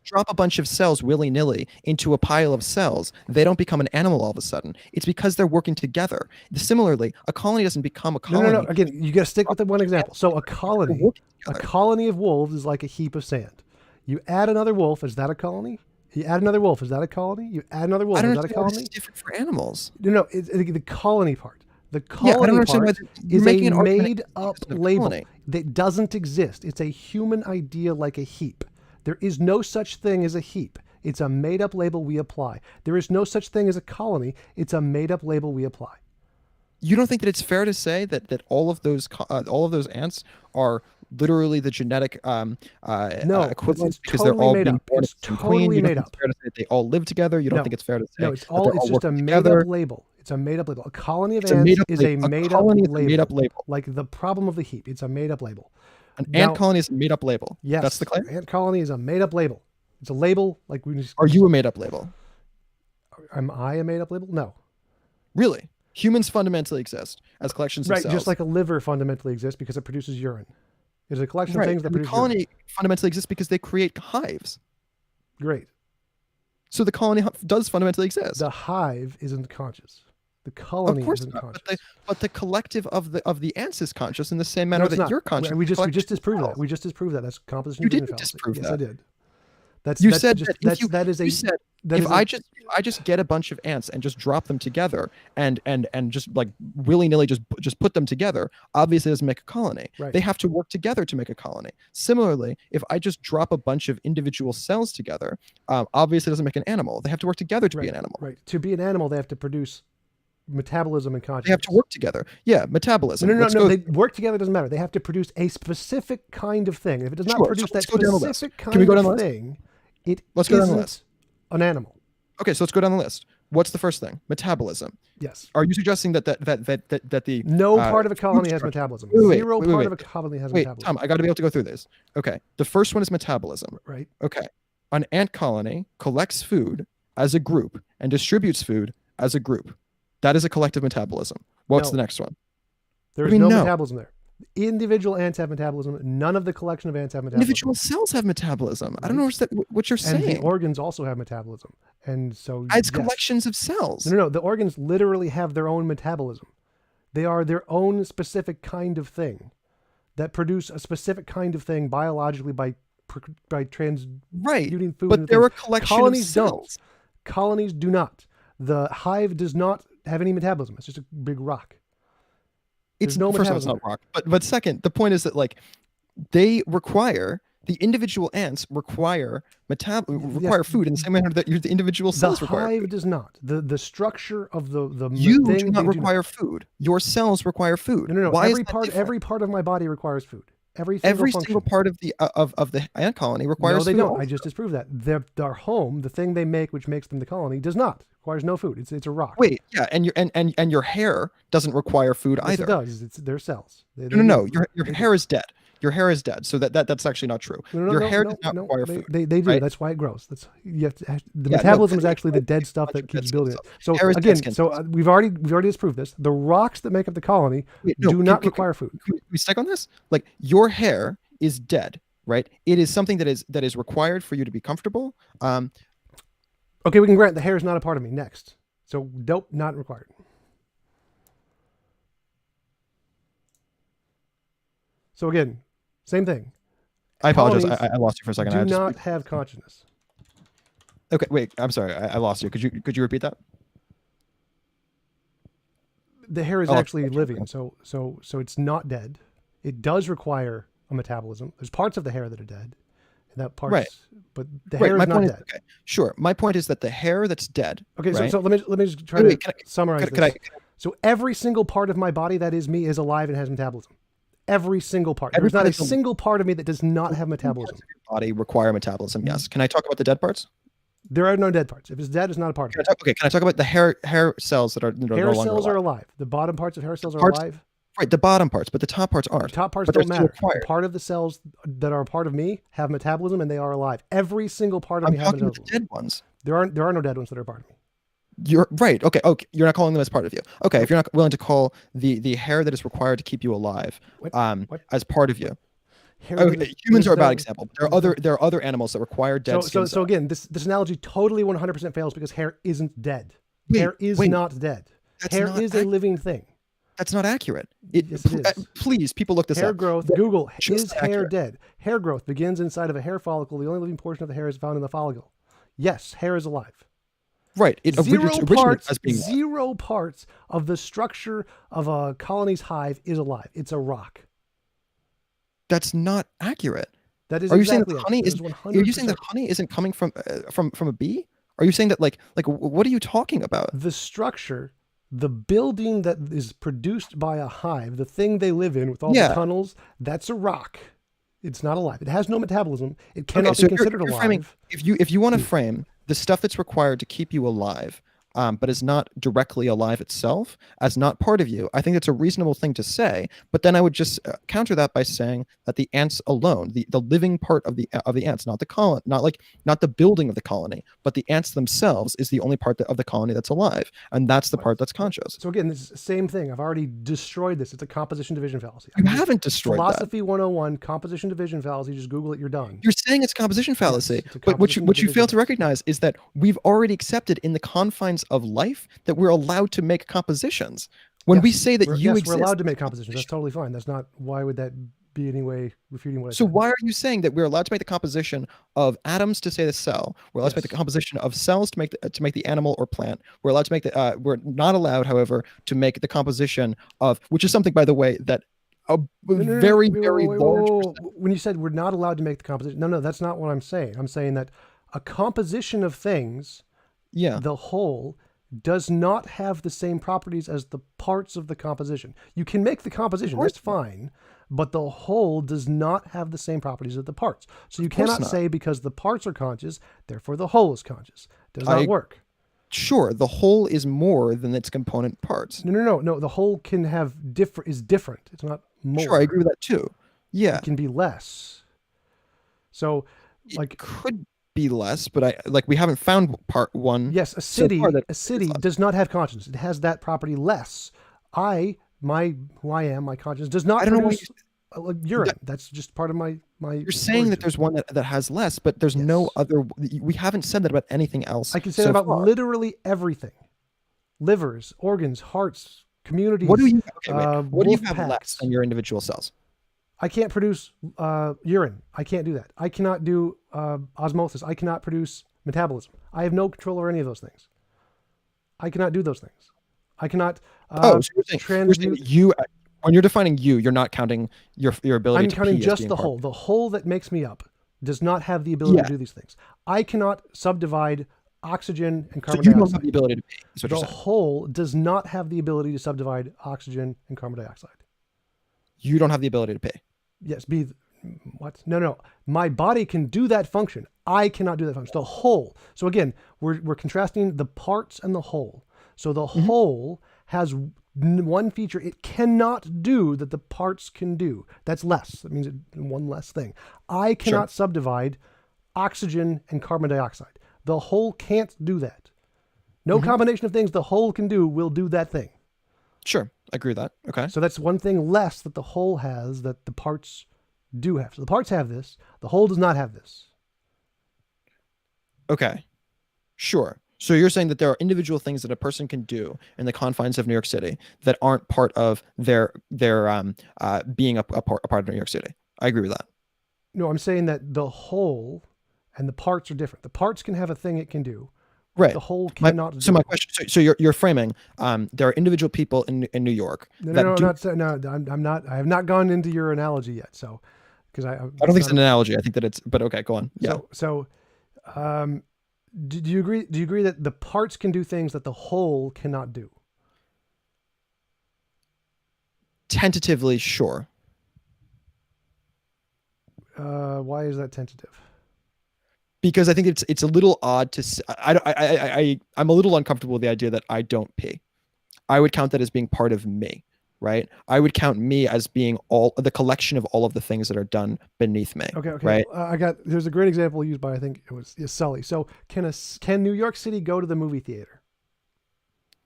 drop a bunch of cells willy-nilly into a pile of cells, they don't become an animal all of a sudden. It's because they're working together. Similarly, a colony doesn't become a colony. No. Again, you got to stick with the one example. So a colony of wolves is like a heap of sand. You add another wolf, is that a colony? You add another wolf, is that a colony? You add another wolf, is that a colony? It's different for animals. No, it's the colony part. The Yeah, I don't colony understand why part you're is making a an argument made-up against the label colony. that doesn't exist. It's a human idea like a heap. There is no such thing as a heap. It's a made-up label we apply. There is no such thing as a colony. It's a made-up label we apply. You don't think that it's fair to say that all of those ants are literally the genetic No, equivalents it's because they're totally all made being up. born of It's the same queen? totally You don't made think up. it's fair to say that they all live together? You don't No, think it's fair to say no, that they're it's all just a working made-up together? label. It's a made-up label. A colony of It's a ants made-up is label. a A made-up colony is a label. made-up label. Like the problem of the heap. It's a made-up label. An Now, ant colony is a made-up label. yes, That's the claim? ant colony is a made-up label. It's a label like we just. Are you a made-up label? Am I a made-up label? No. Really? Humans fundamentally exist as collections of Right, cells. just like a liver fundamentally exists because it produces urine. It's a collection of things that And the produce colony urine. fundamentally exists because they create hives. Great. So the colony does fundamentally exist. The hive isn't conscious. The colony Of course isn't not. conscious. But the collective of the ants is conscious in the same No, manner it's that not. you're conscious. We just collective disproved that. cells. We just disproved that. That's composition You division didn't fallacy. disprove Yes, that. I did. That's You that's said just, that that's, if that is a you said that if is I just get a bunch of ants and just drop them together and just like willy-nilly just put them together, obviously it doesn't make a colony. Right. They have to work together to make a colony. Similarly, if I just drop a bunch of individual cells together, obviously it doesn't make an animal. They have to work together to be an animal. Right. To be an animal, they have to produce metabolism and consciousness. They have to work together. Yeah, metabolism. No. Let's go- They work together. Doesn't matter. They have to produce a specific kind of thing. If it does not Sure, produce so let's that go down the list. specific Can we kind go down the of list? thing, it Let's go down the isn't list. an animal. Okay, so let's go down the list. What's the first thing? Metabolism. Yes. Are you suggesting that the No part of a colony food has structure- metabolism. Wait, Zero wait, part wait. of a colony has Wait, metabolism. Tom, I got to be able to go through this. Okay, the first one is metabolism. Right. Okay, an ant colony collects food as a group and distributes food as a group. That is a collective metabolism. What's No. the next one? There What is do you no mean no? metabolism there. Individual ants have metabolism. None of the collection of ants have metabolism. Individual cells have metabolism. I don't understand what you're And the saying. organs also have metabolism. And so It's yes. collections of cells. No. The organs literally have their own metabolism. They are their own specific kind of thing that produce a specific kind of thing biologically by transmuting Right, food. but into they're a things. collection Colonies of cells. don't. Colonies do not. The hive does not have any metabolism. It's just a big rock. It's There's no first of all, it's metabolism. not rock. But second, the point is that like the individual ants require food in the same manner that the individual The cells require. hive Food. does not. The structure of the You thing do not they require food. Your cells require food. No. Why Every is that part different? every part of my body requires food. Every single Every function. single part of the ant colony requires No, they food. don't. also. I just disproved that. Their home, the thing they make, which makes them the colony, does not. Requires no food. It's a rock. Wait, yeah, and your hair doesn't require food Yes, either. it does. It's their cells. No. Your hair is dead. Your hair is dead. So that's actually not true. Your hair does not require food. They do. right? That's why it grows. The Yeah, metabolism is no, actually the dead stuff bunch that of dead keeps skin building it. cells. So Hair is dead again, skin so we've already disproved this. The rocks that make up the colony Wait, no, do can- not can- require food. Can we stick on this? Like your hair is dead, right? It is something that is required for you to be comfortable. Okay, we can grant the hair is not a part of me. Next. So nope, not required. So again, same thing. I apologize. Colonies I lost you for a second. I Do had to not speak. have consciousness. Okay, wait. I'm sorry. I lost you. Could you repeat that? The hair is Oh, actually okay. living, so it's not dead. It does require a metabolism. There's parts of the hair that are dead, and that parts, Right. but the Right. hair My is not point is dead. okay. Sure. My point is that the hair that's dead. Okay, right? so let me just try Wait, to summarize Can I, this. So every single part of my body that is me is alive and has metabolism. Every single part. Every There's not part a is alive. single part of me that does not have metabolism. body require metabolism? Yes. Can I talk about the dead parts? There are no dead parts. If it's dead, it's not a part of it. Can I talk about the hair cells that are no Hair longer cells alive? are alive. The bottom parts of hair cells are Parts- alive. Right, the bottom parts, but the top parts The aren't. top parts but they're don't still matter. required. Part of the cells that are a part of me have metabolism and they are alive. Every single part of I'm me has talking about the metabolism. dead ones. There are no dead ones that are part of me. You're right. Okay. You're not calling them as part of you. Okay. If you're not willing to call the hair that is required to keep you alive, What? as part of you. Hair Okay, is- humans is are a bad the- example. There are other animals that require dead So skin cells. again, this analogy totally 100% fails because hair isn't dead. Wait, hair is wait. not dead. That's Hair not is a living thing. That's not accurate. Yes, it is. Please, people look this Hair up. growth. Google just is hair accurate. dead. Hair growth begins inside of a hair follicle. The only living portion of the hair is found in the follicle. Yes, hair is alive. Right. It originated as being alive. Zero parts of the structure of a colony's hive is alive. It's a rock. That's not accurate. That is Are you saying that exactly the it. honey That is? is Are you saying 100%. that honey isn't coming from a bee? Are you saying that like what are you talking about? The structure, the building that is produced by a hive, the thing they live in with all the Yeah. tunnels, that's a rock. It's not alive. It has no metabolism. It Okay. cannot So be considered you're alive. framing if you want to frame the stuff that's required to keep you alive, but is not directly alive itself as not part of you. I think that's a reasonable thing to say. But then I would just counter that by saying that the ants alone, the living part of the ants, not the colony, not the building of the colony, but the ants themselves is the only part of the colony that's alive, and that's the part that's conscious. So again, this is the same thing. I've already destroyed this. It's a composition division fallacy. You haven't destroyed Philosophy that. 101, composition division fallacy. Just Google it. You're done. You're saying it's composition fallacy, It's a but what composition you fail division to recognize is that we've already accepted in the confines of life that we're allowed to make compositions. When we say that you exist, we're allowed to make compositions. That's totally fine. That's not. Why would that be any way refuting what I so said? why are you saying that we're allowed to make the composition of atoms to say the cell? We're allowed to make the composition of cells to make the animal or plant. We're allowed to make the. We're not allowed, however, to make the composition of, which is something, by the way, that a very large. When you said we're not allowed to make the composition, no, that's not what I'm saying. I'm saying that a composition of things, the whole, does not have the same properties as the parts of the composition. You can make the composition, that's fine, but the whole does not have the same properties as the parts. So you cannot say because the parts are conscious, therefore the whole is conscious. Does not work. Sure, the whole is more than its component parts. No. The whole can have is different. It's not more. Sure, I agree with that too. Yeah, it can be less. So, it could be less, but we haven't found part one. Yes, a city does not have consciousness. It has that property less. Who I am, my consciousness does not produce urine. That's just part of my. You're saying that there's one that has less, but there's no other. We haven't said that about anything else. I can say that about literally everything: livers, organs, hearts, communities. What do you have packs. less than your individual cells? I can't produce urine. I can't do that. I cannot do osmosis. I cannot produce metabolism. I have no control over any of those things. I cannot do those things. I cannot so you're saying you, when you're defining you're not counting your ability to pee. I'm counting just the whole. The whole that makes me up does not have the ability to do these things. I cannot subdivide oxygen and carbon dioxide. You don't have the ability to pee. The whole does not have the ability to subdivide oxygen and carbon dioxide. You don't have the ability to pee. Yes, what? No. My body can do that function. I cannot do that function. The whole. So again, we're contrasting the parts and the whole. So the whole has one feature it cannot do that the parts can do. That's less. That means one less thing. I cannot subdivide oxygen and carbon dioxide. The whole can't do that. No combination of things the whole can do will do that thing. Sure, I agree with that. Okay. So that's one thing less that the whole has that the parts do have. So the parts have this. The whole does not have this. Okay. Sure. So you're saying that there are individual things that a person can do in the confines of New York City that aren't part of their being a part of New York City. I agree with that. No, I'm saying that the whole and the parts are different. The parts can have a thing it can do. Right. The whole cannot. So my question. So you're framing. There are individual people in New York. I'm not. I have not gone into your analogy yet. So, because I don't think it's an analogy. I think that it's. But okay, go on. Yeah. Do you agree? Do you agree that the parts can do things that the whole cannot do? Tentatively, sure. Why is that tentative? Because I think it's a little odd to. I'm a little uncomfortable with the idea that I don't pee. I would count that as being part of me, right? I would count me as being all the collection of all of the things that are done beneath me. Okay. Right? There's a great example used by I think it was Sully. So can New York City go to the movie theater?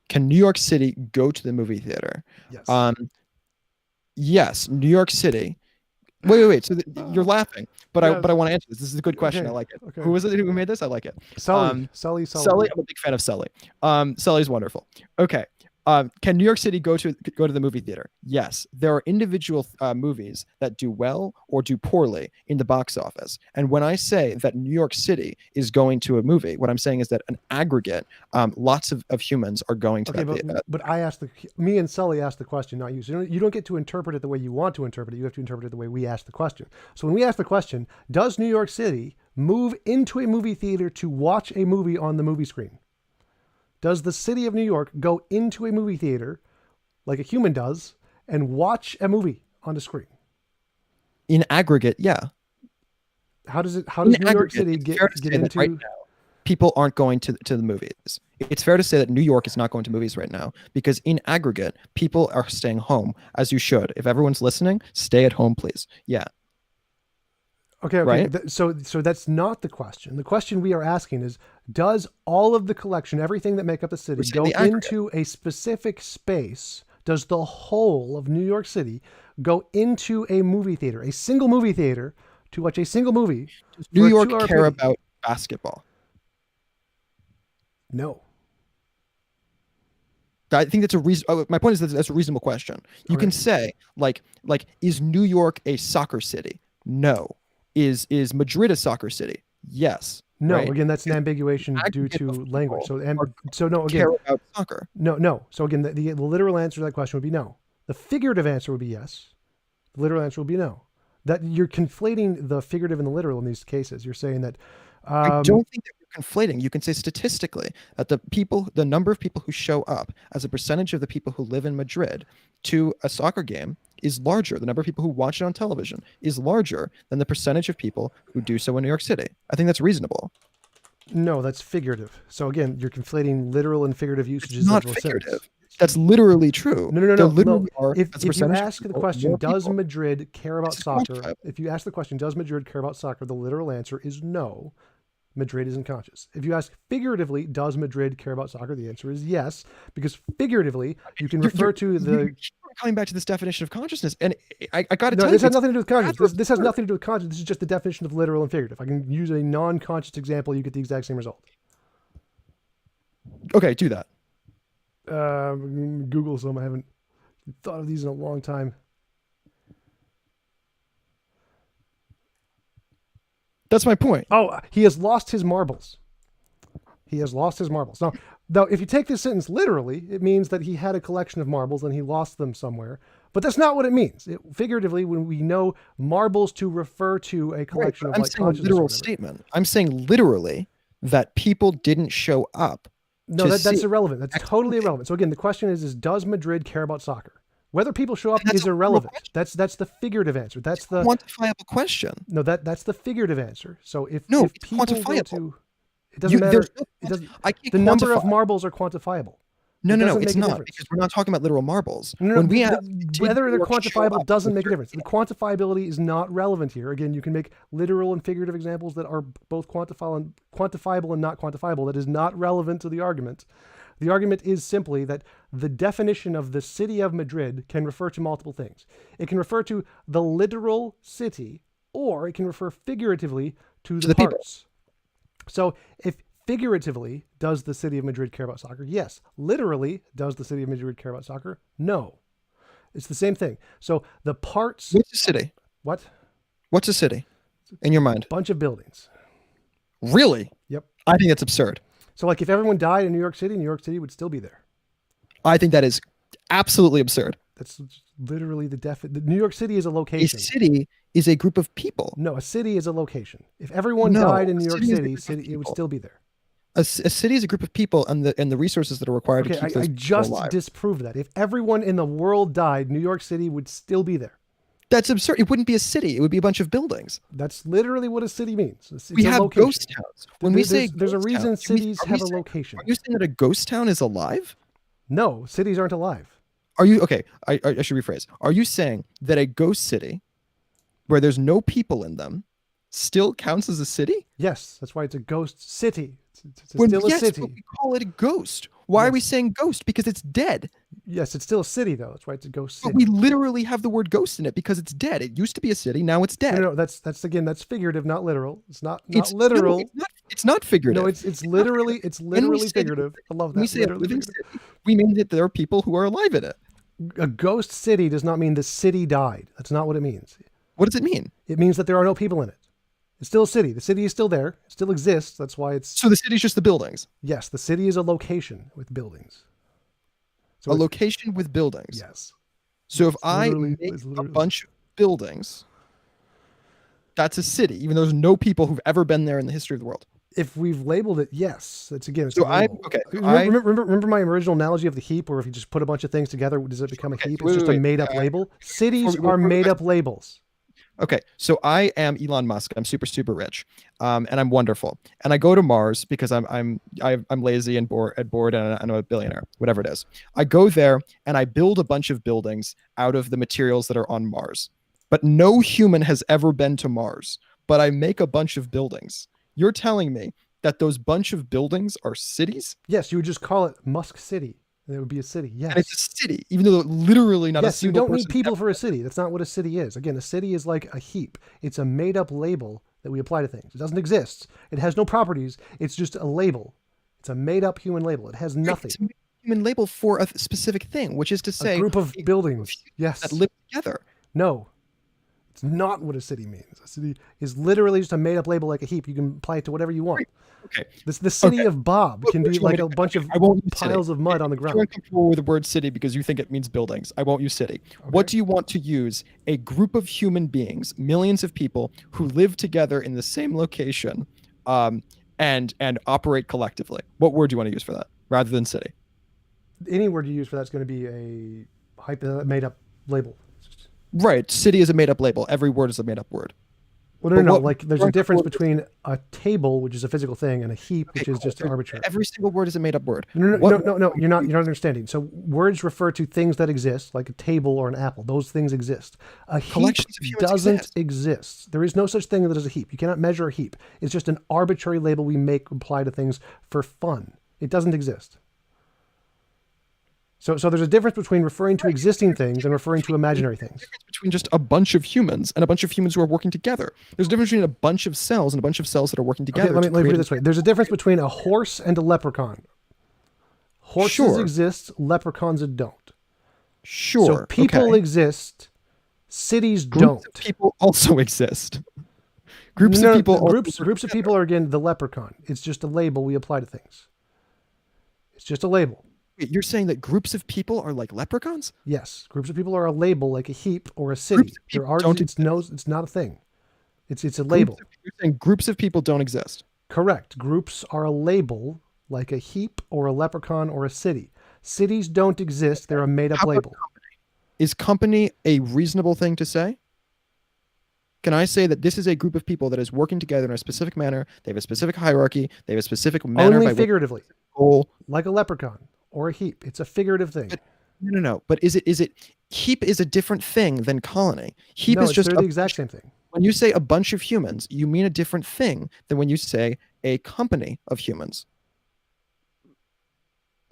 Can New York City go to the movie theater? Yes. Yes, New York City. Wait. So you're laughing, but I want to answer this. This is a good question. Okay. I like it. Okay. Who was it who made this? I like it. Sully. Sully. I'm a big fan of Sully. Sully's wonderful. Okay. Can New York City go to the movie theater? Yes. There are individual movies that do well or do poorly in the box office. And when I say that New York City is going to a movie, what I'm saying is that an aggregate, lots of humans are going to Okay, that. but I asked me and Sully asked the question, not you. So you don't get to interpret it the way you want to interpret it. You have to interpret it the way we asked the question. So when we asked the question, does New York City move into a movie theater to watch a movie on the movie screen? Does the city of New York go into a movie theater like a human does and watch a movie on the screen? In aggregate, yeah. How does New York City get into right now, people aren't going to the movies? It's fair to say that New York is not going to movies right now because in aggregate, people are staying home, as you should. If everyone's listening, stay at home, please. Yeah. Okay. Right? So that's not the question. The question we are asking is, does all of the collection, everything that make up the city, go into a specific space? Does the whole of New York City go into a movie theater, a single movie theater, to watch a single movie? Does New York care about basketball? No. I think that's a reason. My point is that that's a reasonable question. You can say like, is New York a soccer city? No. Is Madrid a soccer city? Yes. No. Right? Again, that's an ambiguation due to language. So no. Again, care about soccer. No. So again, the literal answer to that question would be no. The figurative answer would be yes. The literal answer would be no. That you're conflating the figurative and the literal in these cases. You're saying that. I don't think that you're conflating. You can say statistically that the number of people who show up as a percentage of the people who live in Madrid to a soccer game is larger. The number of people who watch it on television is larger than the percentage of people who do so in New York City. I think that's reasonable. No, that's figurative. So again, you're conflating literal and figurative usages. It's not figurative. That's literally true. No. If you ask the question, does Madrid care about soccer? If you ask the question, does Madrid care about soccer? The literal answer is no. Madrid isn't conscious. If you ask figuratively, does Madrid care about soccer? The answer is yes, because figuratively, you can refer to the... Coming back to this definition of consciousness, and I got to tell you... This has nothing to do with consciousness. This has nothing to do with consciousness. This is just the definition of literal and figurative. I can use a non-conscious example. You get the exact same result. Okay, do that. Google some. I haven't thought of these in a long time. That's my point. Oh, he has lost his marbles. He has lost his marbles. Now, if you take this sentence literally, it means that he had a collection of marbles and he lost them somewhere. But that's not what it means. Figuratively, when we know marbles to refer to a collection of I'm saying a literal statement. I'm saying literally that people didn't show up. No, that's irrelevant. That's totally irrelevant. So again, the question is does Madrid care about soccer? Whether people show up is irrelevant. That's the figurative answer. That's the quantifiable question. No, that's the figurative answer. So if it's people quantifiable. It doesn't matter. The number of marbles are quantifiable. No, it's not, because we're not talking about literal marbles. Whether they're quantifiable doesn't make a difference. The quantifiability is not relevant here. Again, you can make literal and figurative examples that are both quantifiable and not quantifiable. That is not relevant to the argument. The argument is simply that the definition of the city of Madrid can refer to multiple things. It can refer to the literal city, or it can refer figuratively to the parts. So if figuratively, does the city of Madrid care about soccer? Yes. Literally, does the city of Madrid care about soccer? No. It's the same thing. So the parts... What's a city? What? What's a city in your mind? Bunch of buildings. Really? Yep. I think that's absurd. So like if everyone died in New York City would still be there. I think that is absolutely absurd. That's literally the New York City is a location. A city is a group of people. No, a city is a location. If everyone died in New York City, it would still be there. A city is a group of people and the resources that are required to keep those I just alive. disproved that. If everyone in the world died, New York City would still be there. That's absurd. It wouldn't be a city. It would be a bunch of buildings. That's literally what a city means. It's we have location. Ghost towns. When we say there's a reason cities have a location. Are you saying that a ghost town is alive? No, cities aren't alive. Are you okay? I should rephrase. Are you saying that a ghost city, where there's no people in them, still counts as a city? Yes, that's why it's a ghost city. It's still a city. But we call it a ghost. Why are we saying ghost? Because it's dead. Yes, it's still a city though. That's why it's a ghost city. But we literally have the word ghost in it because it's dead. It used to be a city. Now it's dead. No, that's figurative, not literal. It's not literal. No, it's not figurative. No, it's literally figurative. I love that. We say a living city. We mean that there are people who are alive in it. A ghost city does not mean the city died. That's not what it means. What does it mean? It means that there are no people in it. It's still a city. The city is still there. It still exists. That's why it's... So the city's just the buildings. Yes, the city is a location with buildings. So A location with buildings. Yes. So if It's I literally- make it's a literally- bunch of buildings, that's a city, even though there's no people who've ever been there in the history of the world. If we've labeled it, yes. It's again. It's So a label. Remember my original analogy of the heap, where if you just put a bunch of things together, does it become a heap? It's just a made-up label. Cities are made-up labels. Okay, so I am Elon Musk. I'm super, super rich, and I'm wonderful. And I go to Mars because I'm lazy and bored, and I'm a billionaire, whatever it is. I go there and I build a bunch of buildings out of the materials that are on Mars. But no human has ever been to Mars. But I make a bunch of buildings. You're telling me that those bunch of buildings are cities? Yes, you would just call it Musk City. And it would be a city. Yes. And it's a city, even though literally not a Yes, you single don't need person people ever- for a city. That's not what a city is. Again, a city is like a heap. It's a made-up label that we apply to things. It doesn't exist. It has no properties. It's just a label. It's a made-up human label. It has nothing. It's a human label for a specific thing, which is to say A group of a buildings. humans Yes. that live together. No. It's not what a city means. A city is literally just a made-up label like a heap. You can apply it to whatever you want. Okay. The city Okay. of Bob What can do be you want like me a to- bunch of I won't use city. piles of mud on the If you're ground. uncomfortable with the word city because you think it means buildings, I won't use city. What do you want to use? A group of human beings, millions of people who live together in the same location, and operate collectively. What word do you want to use for that rather than city? Any word you use for that's going to be a made-up label. Right. City is a made up label. Every word is a made up word. Well, no, But no, what- like there's a difference between a table, which is a physical thing, and a heap, which Okay, is cool. just arbitrary. Every single word is a made up word. No, What- you're not understanding. So words refer to things that exist, like a table or an apple. Those things exist. A heap Collections of humans doesn't exist. There is no such thing as a heap. You cannot measure a heap. It's just an arbitrary label we make apply to things for fun. It doesn't exist. So there's a difference between referring to existing things and referring to imaginary things. Difference between just a bunch of humans and a bunch of humans who are working together. There's a difference between a bunch of cells and a bunch of cells that are working together. Okay, let me to put it create this way. There's a difference between a horse and a leprechaun. Horses Sure. exist, leprechauns don't. Sure. So people okay. exist, cities Groups don't. of people also exist. Groups No, of people. also groups work of together. people are again the leprechaun. It's just a label we apply to things. It's just a label. Wait, you're saying that groups of people are like leprechauns? Yes, groups of people are a label like a heap or a city. Groups of people There are don't it's not a thing. It's a label. You're saying groups of people don't exist. Correct. Groups are a label like a heap or a leprechaun or a city. Cities don't exist. They're a made up How about label. Is company a reasonable thing to say? Can I say that this is a group of people that is working together in a specific manner? They have a specific hierarchy. They have a specific manner Only by which figuratively, goal. like a leprechaun or a heap. It's a figurative thing. No. But is it heap is a different thing than colony. Heap No, is just they're the exact same thing. when you say a bunch of humans, you mean a different thing than when you say a company of humans.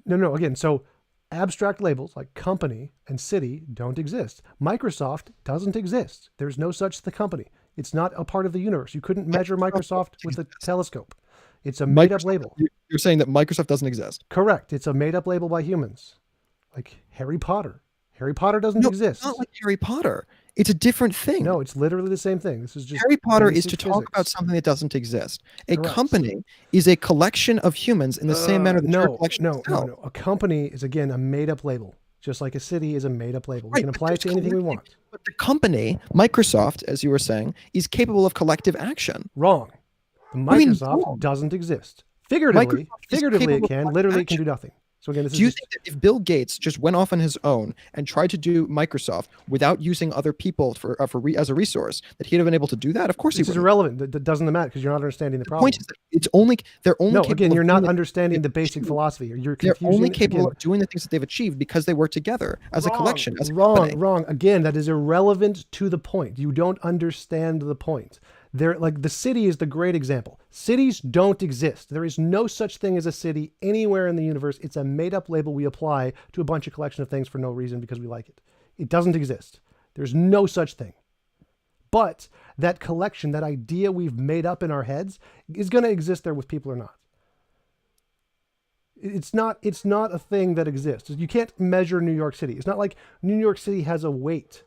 No. Again, so abstract labels like company and city don't exist. Microsoft doesn't exist. There's no such company. It's not a part of the universe. You couldn't measure Microsoft with a telescope. It's a made up label. You're saying that Microsoft doesn't exist. Correct. It's a made up label by humans. Like Harry Potter. Harry Potter doesn't exist. It's not like Harry Potter. It's a different thing. No, it's literally the same thing. This is just Harry Potter is basic to talk about physics. something that doesn't exist. A Correct. company is a collection of humans in the same manner that you're a collection of cells. No. A company is again a made up label. Just like a city is a made up label. We Right, can but apply it to there's anything we collective- want. But the company, Microsoft, as you were saying, is capable of collective action. Wrong. The do you mean Microsoft wrong? doesn't exist. Figuratively, Microsoft is it capable can. of Literally, it can action. do nothing. So again, this Do is you just, think that if Bill Gates just went off on his own and tried to do Microsoft without using other people as a resource, that he'd have been able to do that? Of course he this is would. irrelevant. That doesn't matter because you're not understanding the The problem. point is that they're only No, capable again, of you're doing not the- understanding the basic philosophy. You're They're confusing. only capable again, of doing the things that they've achieved because they work together as a collection, as a company. Wrong. Again, that is irrelevant to the point. You don't understand the point. Like the city is the great example. Cities don't exist. There is no such thing as a city anywhere in the universe. It's a made-up label we apply to a bunch of collection of things for no reason because we like it. It doesn't exist. There's no such thing. But that collection, that idea we've made up in our heads, is going to exist there with people or not. It's not a thing that exists. You can't measure New York City. It's not like New York City has a weight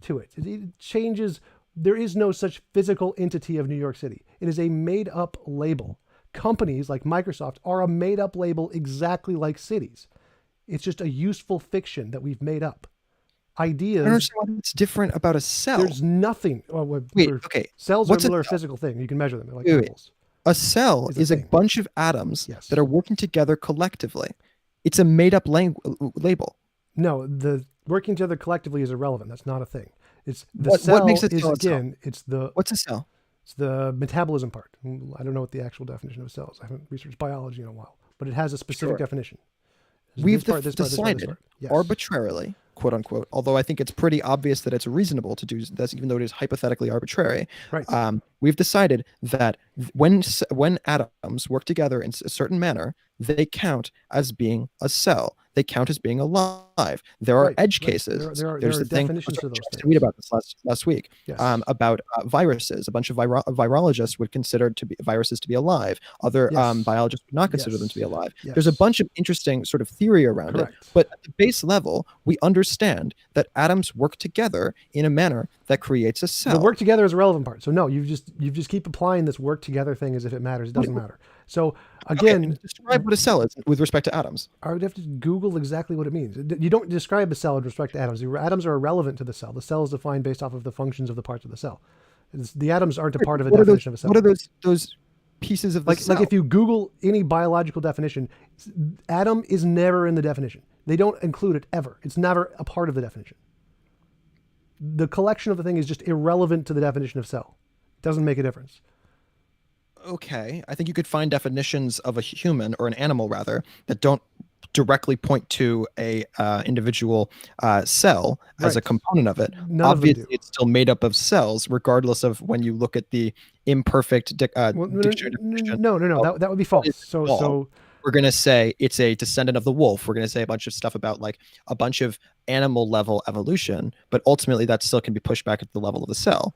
to it. It changes. There is no such physical entity of New York City. It is a made up label. Companies like Microsoft are a made up label exactly like cities. It's just a useful fiction that we've made up. I don't Ideas, understand what's different about a cell. there's nothing. Wait, okay. Cells What's are a a physical thing. You can measure them. They're like Wait, wait. animals. A cell Is a is a thing. bunch of atoms Yes. that are working together collectively. It's a made up label. No, the working together collectively is irrelevant. That's not a thing. It's the What cell makes a is cell a cell? again. What's a cell? It's the metabolism part. I don't know what the actual definition of a cell is. I haven't researched biology in a while, but it has a specific Sure. definition. There's We've this part, this part, this part, this decided part. Yes. arbitrarily, quote unquote, although I think it's pretty obvious that it's reasonable to do this, even though it is hypothetically arbitrary. Right. We've decided that when atoms work together in a certain manner, they count as being a cell. They count as being alive. There are Right, edge right. cases. There are There's the thing. definitions I to those just things. tweet about this last week. Yes. About viruses. A bunch of virologists would consider viruses to be alive. Other Yes. biologists would not consider them to be Yes. alive. Yes. There's a bunch of interesting sort of theory around it. Correct. But at the base level, we understand that atoms work together in a manner that creates a cell. The work together is a relevant part. So no, you just keep applying this work together thing as if it matters. It doesn't matter. So again, Okay, describe what a cell is with respect to atoms. I would have to Google exactly what it means. You don't describe a cell with respect to atoms. The atoms are irrelevant to the cell. The cell is defined based off of the functions of the parts of the cell. The atoms aren't a part of a definition of a cell. What are those pieces of the cell? Like if you Google any biological definition, atom is never in the definition. They don't include it ever. It's never a part of the definition. The collection of the thing is just irrelevant to the definition of cell. It doesn't make a difference. Okay, I think you could find definitions of a human or an animal rather that don't directly point to a individual cell as a Right. component of it. None of them Obviously, do. it's still made up of cells, regardless of when you look at the imperfect Well, dictionary definition. no. That would be false. is So small. so We're going to say it's a descendant of the wolf. We're going to say a bunch of stuff about like a bunch of animal level evolution, but ultimately that still can be pushed back at the level of the cell.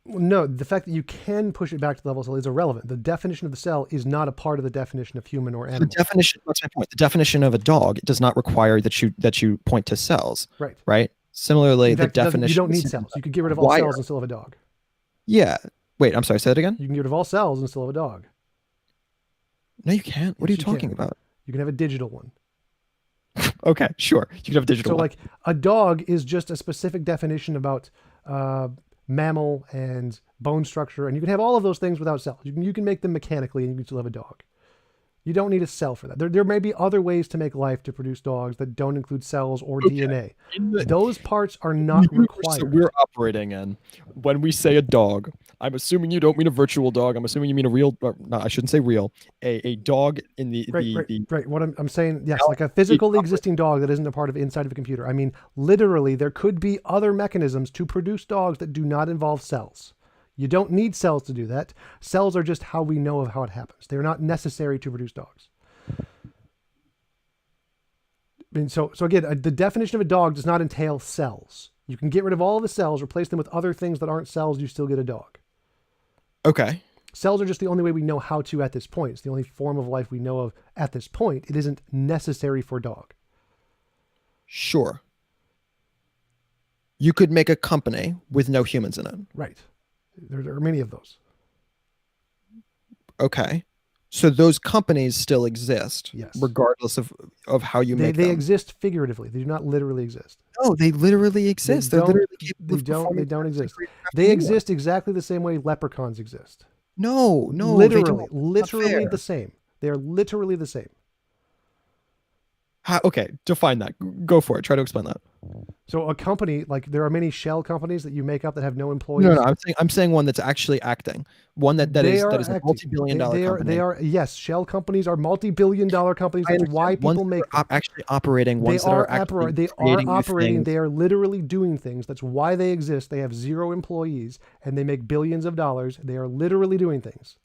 no, the fact that you can push it back to the level of cell is irrelevant. The definition of the cell is not a part of the definition of human or The animal. definition, that's my point. The definition of a dog does not require that you point to cells, Right. right? Similarly, In fact, the you definition. don't need cells. You could get rid of all Wire. cells and still have a dog. Yeah. Wait, I'm sorry. Say that again. You can get rid of all cells and still have a dog. No, you can't. What are you Yes, you talking can. about? You can have a digital one. Okay, sure. You can have a digital So one. like a dog is just a specific definition about mammal and bone structure, and you can have all of those things without cells. You can make them mechanically, and you can still have a dog. You don't need a cell for that. There may be other ways to make life to produce dogs that don't include cells or DNA. Those parts are not The universe that required. we're operating in, when we say a dog, I'm assuming you don't mean a virtual dog. I'm assuming you mean a real, or, no, I shouldn't say real, a dog in the, Right. What I'm saying, yes, like a physically existing dog that isn't a part of inside of a computer. I mean, literally, there could be other mechanisms to produce dogs that do not involve cells. You don't need cells to do that. Cells are just how we know of how it happens. They're not necessary to produce dogs. I mean, so again, the definition of a dog does not entail cells. You can get rid of all the cells, replace them with other things that aren't cells, you still get a dog. Okay. Cells are just the only way we know how to at this point. It's the only form of life we know of at this point. It isn't necessary for dog. Sure. You could make a company with no humans in it. Right. There are many of those. Okay. So those companies still exist, Yes. regardless of how you make They them. exist figuratively. They do not literally exist. No, they literally exist. They're don't- literally capable They of don't. They performing don't tasks exist. like Minecraft They and exist exactly the same way leprechauns exist. No, they literally, don't. literally fair. the same. They are literally the same. Okay, define that. Go for it. Try to explain that. So a company, like there are many shell companies that you make up that have no employees. No, I'm saying one that's actually acting. One that is a acting. multi-billion-dollar company. They are yes. Shell companies are multi-billion-dollar companies. I That's understand. why Ones people that make are them. actually operating. They Ones that are are actually they are creating new operating. things. They are literally doing things. That's why they exist. They have zero employees and they make billions of dollars. They are literally doing things.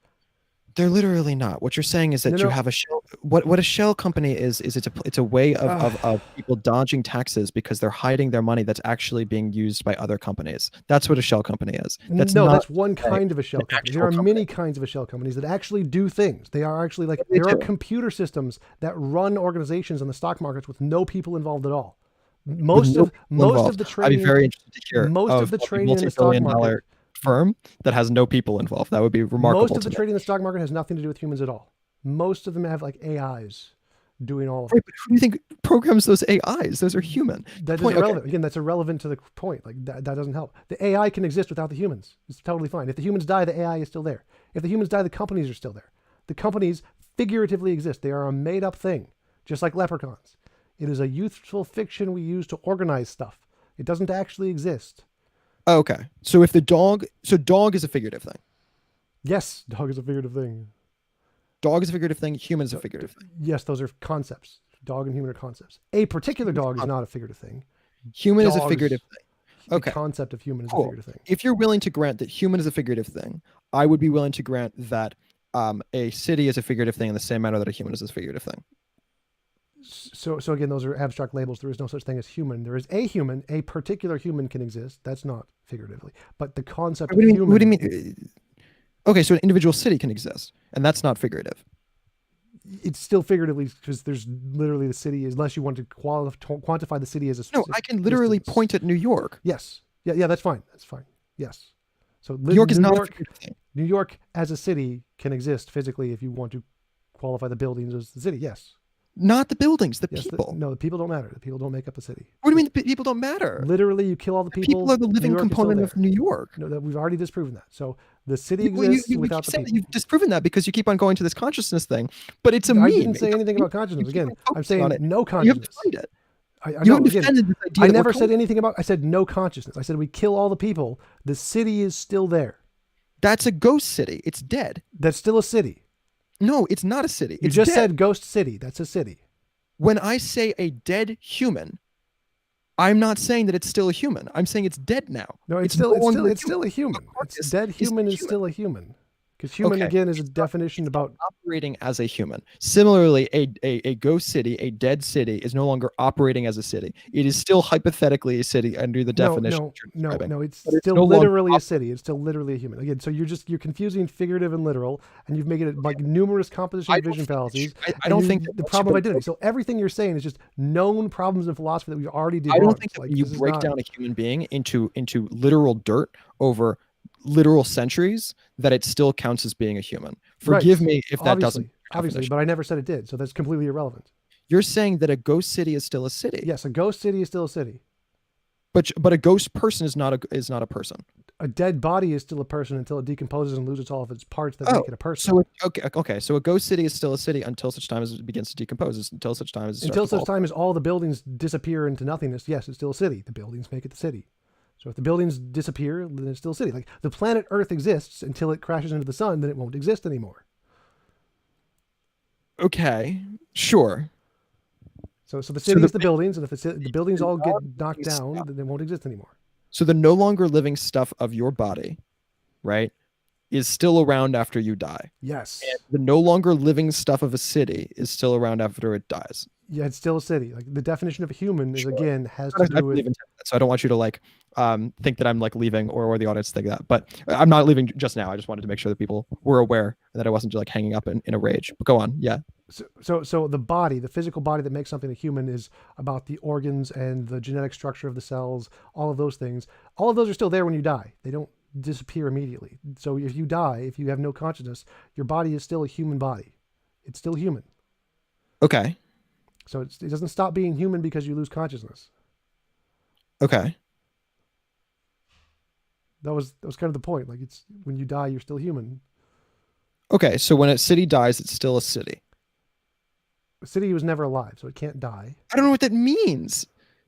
They're literally not. What you're saying is that No, you no. have a shell. what a shell company is it's a way of people dodging taxes because they're hiding their money that's actually being used by other companies. That's what a shell company is. That's No, not that's one kind of a shell an company. actual There are company. many kinds of a shell companies that actually do things. They are actually like, What do they there are do? computer systems that run organizations in the stock markets with no people involved at all. With no people Most involved. of the I'd be trading, very interested to hear most of of the a trading in the stock multi-billion market, dollar firm that has no people involved. That would be most remarkable of to the me. trading in the stock market has nothing to do with humans at all. Most of them have like AIs doing all of Right, it. but who do you think programs those AIs? Those are human. That is Point. Okay. irrelevant. Again, that's irrelevant to the point. Like that doesn't help. The AI can exist without the humans. It's totally fine. If the humans die, the AI is still there. If the humans die, the companies are still there. The companies figuratively exist. They are a made up thing, just like leprechauns. It is a youthful fiction we use to organize stuff. It doesn't actually exist. Okay. So if the dog, so dog is a figurative thing. Yes, dog is a figurative thing. Dog is a figurative thing. Human is a figurative thing. Yes, those are concepts. Dog and human are concepts. A particular dog is not a figurative thing. Human is a Dogs, figurative thing. Okay. The concept of human is a Cool. figurative thing. If you're willing to grant that human is a figurative thing, I would be willing to grant that a city is a figurative thing in the same manner that a human is a figurative thing. So again, those are abstract labels. There is no such thing as human. There is a human. A particular human can exist. That's not figuratively. But the concept What do of you mean? human. What do you mean? Okay, so an individual city can exist, and that's not figurative. It's still figuratively because there's literally the city, unless you want to quantify the city as a No, specific I can literally distance. point at New York. Yes. Yeah, that's fine. That's fine. Yes. So New York is New not a York, figurative thing. New York as a city can exist physically if you want to qualify the buildings as the city. Yes. Not the buildings, the Yes. people. No, the people don't matter. The people don't make up the city. What do you mean the people don't matter? Literally, you kill all the people. People are the New living York is still component of there. New York. No, that we've already disproven that. So the city You, exists you without keep the saying that people. you've disproven that because you keep on going to this consciousness thing, but it's a I meme. didn't say It's a anything meme. about consciousness. You keep Again, on I'm focusing on saying it. no You consciousness. haven't defined it. I You know, haven't again, defended this idea. I that we're never said told. anything about. I said no consciousness. I said we kill all the people. The city is still there. That's a ghost city. It's dead. That's still a city. No, it's not a city. You It's just dead. said ghost city. That's a city. When I say a dead human, I'm not saying that it's still a human. I'm saying it's dead now. No, it's no longer still a human. carcass It's dead is human is human. still a human. Because human Okay. again is a It's not- definition about. operating as a human. Similarly, a ghost city, a dead city, is no longer operating as a city. It is still hypothetically a city under the definition that you're describing. No. It's But it's still no longer literally a city. It's still literally a human. Again, so you're confusing figurative and literal, and you've made it like numerous composition I of don't vision think that fallacies. I and don't think the problem of identity. So everything you're saying is just known problems in philosophy that we've already debunked. I don't think that Like, when you this is break not- down a human being into literal dirt over literal centuries, that it still counts as being a human. Forgive Right. me if that doesn't. Obviously, but I never said it did. So that's completely irrelevant. You're saying that a ghost city is still a city. Yes, a ghost city is still a city. But a ghost person is not a person. A dead body is still a person until it decomposes and loses all of its parts that Oh, make it a person. So okay. So a ghost city is still a city until such time as it begins to decompose. Until such time as it starts Until to such fall. time as all the buildings disappear into nothingness, yes, it's still a city. The buildings make it the city. So if the buildings disappear, then it's still a city. Like the planet Earth exists until it crashes into the sun, then it won't exist anymore. Okay, sure. So the city the is the buildings, and if the buildings all get knocked buildings down, stop. then they won't exist anymore. So the no longer living stuff of your body, right, is still around after you die. Yes. And the no longer living stuff of a city is still around after it dies. Yeah, it's still a city. Like the definition of a human is Sure. again has I to do believe with in that, so I don't want you to like think that I'm like leaving or the audience think that. But I'm not leaving just now. I just wanted to make sure that people were aware that I wasn't just like hanging up in a rage. But go on. Yeah. so the body, the physical body that makes something a human is about the organs and the genetic structure of the cells, all of those things. All of those are still there when you die. They don't disappear immediately. So if you die, if you have no consciousness, your body is still a human body. It's still human. Okay. So it doesn't stop being human because you lose consciousness. Okay. That was kind of the point. Like it's when you die, you're still human. Okay. So when a city dies, it's still a city. The city was never alive, so it can't die. I don't know what that means.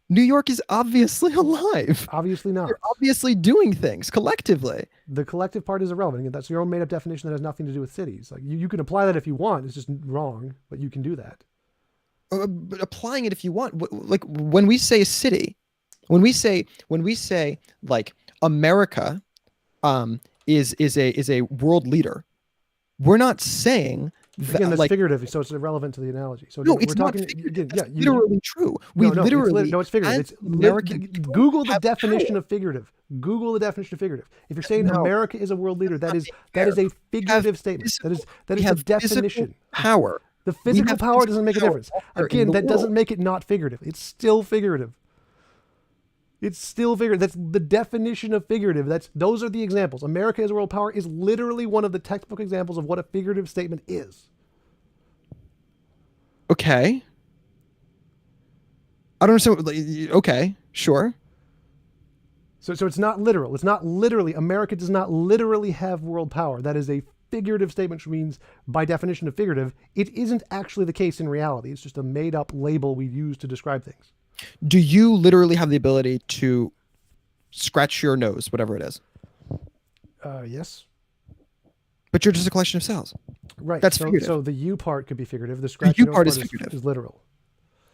New York is obviously alive. Obviously not. You're obviously doing things collectively. The collective part is irrelevant. Again, that's your own made-up definition that has nothing to do with cities. Like you can apply that if you want. It's just wrong, but you can do that. But applying it if you want, like when we say city, when we say like America is a world leader, we're not saying Again, that's like, figurative, so it's irrelevant to the analogy. So no, again, it's we're not talking figurative. again. That's Yeah, literally true. We no, literally, no, it's figurative. as American people, Google the have definition power. of figurative. Google the definition of figurative. If you're saying No, America is a world leader, that's not being that fair. is a We have figurative statement. physical, That we is the have physical definition. power. The We physical have power physical doesn't make a power difference. in Again, the that doesn't world. make it not figurative. It's still figurative. It's still figurative. That's the definition of figurative. Those are the examples. America as a world power is literally one of the textbook examples of what a figurative statement is. Okay. I don't understand. Okay, sure. So it's not literal. It's not literally. America does not literally have world power. That is a figurative statement, which means, by definition of figurative, it isn't actually the case in reality. It's just a made-up label we use to describe things. Do you literally have the ability to scratch your nose, whatever it is? Yes. But you're just a collection of cells. Right. That's figurative. So the you part could be figurative. The scratch your nose part is literal.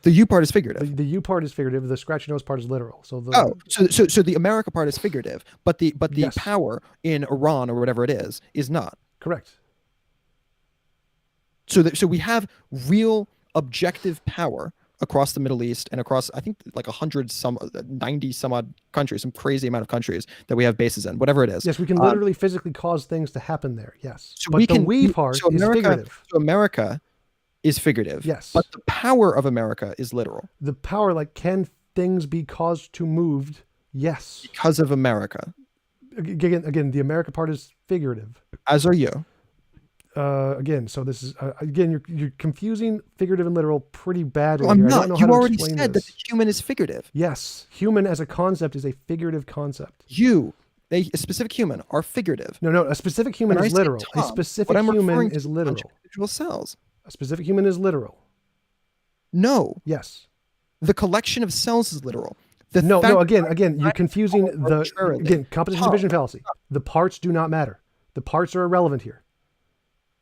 The you part is figurative. The you part is figurative. The scratch your nose part is literal. So the America part is figurative, but the yes. power in Iran or whatever it is not. Correct. So we have real objective power across the Middle East and across, I think, like 90 some odd countries, some crazy amount of countries that we have bases in, whatever it is. Yes, we can literally physically cause things to happen there. Yes. So but the we part is figurative. So America is figurative. Yes. But the power of America is literal. The power, like, can things be caused to moved? Yes. Because of America. Again, the America part is figurative. As are you. Again, so this is again, you're confusing figurative and literal pretty badly. No, I'm here. not. I don't know You how to already explain said this. that the human is figurative. Yes, human as a concept is a figurative concept. A specific human, are figurative. No, a specific human is literal. Tom, A specific human is literal. Individual cells. A specific human is literal. No. Yes. The collection of cells is literal. No, again, you're confusing composition division fallacy. The parts do not matter. The parts are irrelevant here.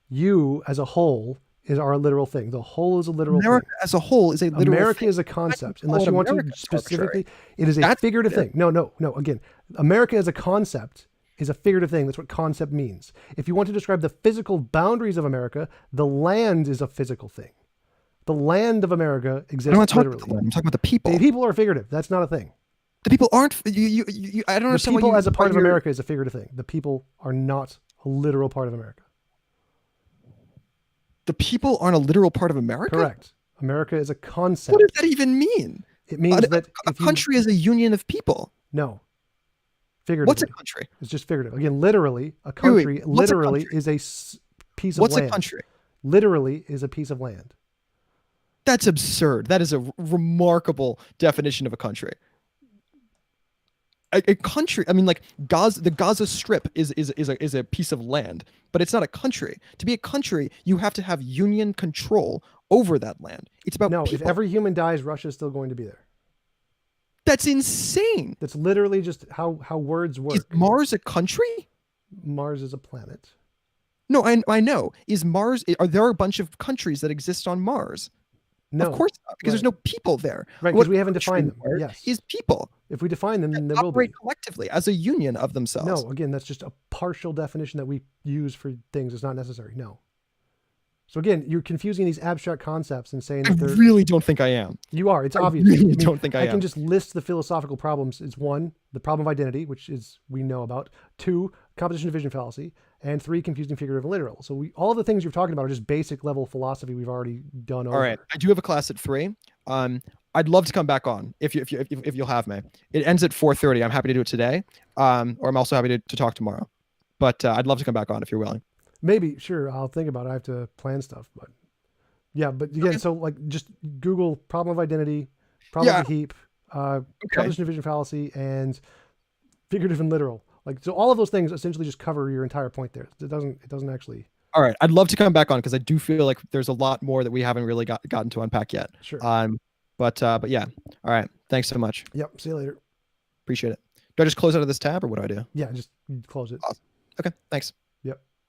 You as a whole are a literal thing. The whole is a literal America thing. as a whole is a literal America thing. is a concept. Unless you want to specifically, it is a figurative thing. No. Again, America as a concept is a figurative thing. That's what concept means. If you want to describe the physical boundaries of America, the land is a physical thing. The land of America exists literally. I'm talking about the people. The people are figurative. That's not a thing. The people aren't. I don't understand. The people as a part of America is a figurative thing. The people are not a literal part of America. The people aren't a literal part of America? Correct. America is a concept. What does that even mean? It means that a country is a union of people. No. Figuratively. What's a country? It's just figurative. Again, literally, a country literally is a piece of land. What's a country? Literally is a piece of land. That's absurd. That is a remarkable definition of a country. A country, I mean, like the Gaza Strip is a piece of land, but it's not a country. To be a country, you have to have union control over that land. It's about people. If every human dies, Russia is still going to be there. That's insane. That's literally just how words work. Is Mars a country? Mars is a planet. No, I know. Is Mars? Are there a bunch of countries that exist on Mars? No, of course not, because there's no people there. Right, because we haven't defined them. Yes, is people. If we define them, then there will operate be collectively as a union of themselves. No, again, that's just a partial definition that we use for things. It's not necessary. No. So again, you're confusing these abstract concepts and saying that I really don't think I am. You are. It's obvious. I really don't think I am. I can just list the philosophical problems. It's 1, the problem of identity, which is we know about. 2, composition division fallacy, and 3, confusing figurative and literal. So all of the things you're talking about are just basic level philosophy we've already done. All right, I do have a class at 3. I'd love to come back on if you'll have me. It ends at 4:30. I'm happy to do it today, or I'm also happy to talk tomorrow. But I'd love to come back on if you're willing. Maybe, sure. I'll think about it. I have to plan stuff, but yeah. But again, okay. So like just Google problem of identity, problem of the heap, composition division fallacy, and figurative and literal. Like so, all of those things essentially just cover your entire point there. It doesn't actually. All right, I'd love to come back on because I do feel like there's a lot more that we haven't really gotten to unpack yet. Sure. But yeah. All right. Thanks so much. Yep. See you later. Appreciate it. Do I just close out of this tab or what do I do? Yeah, just close it. Awesome. Okay. Thanks.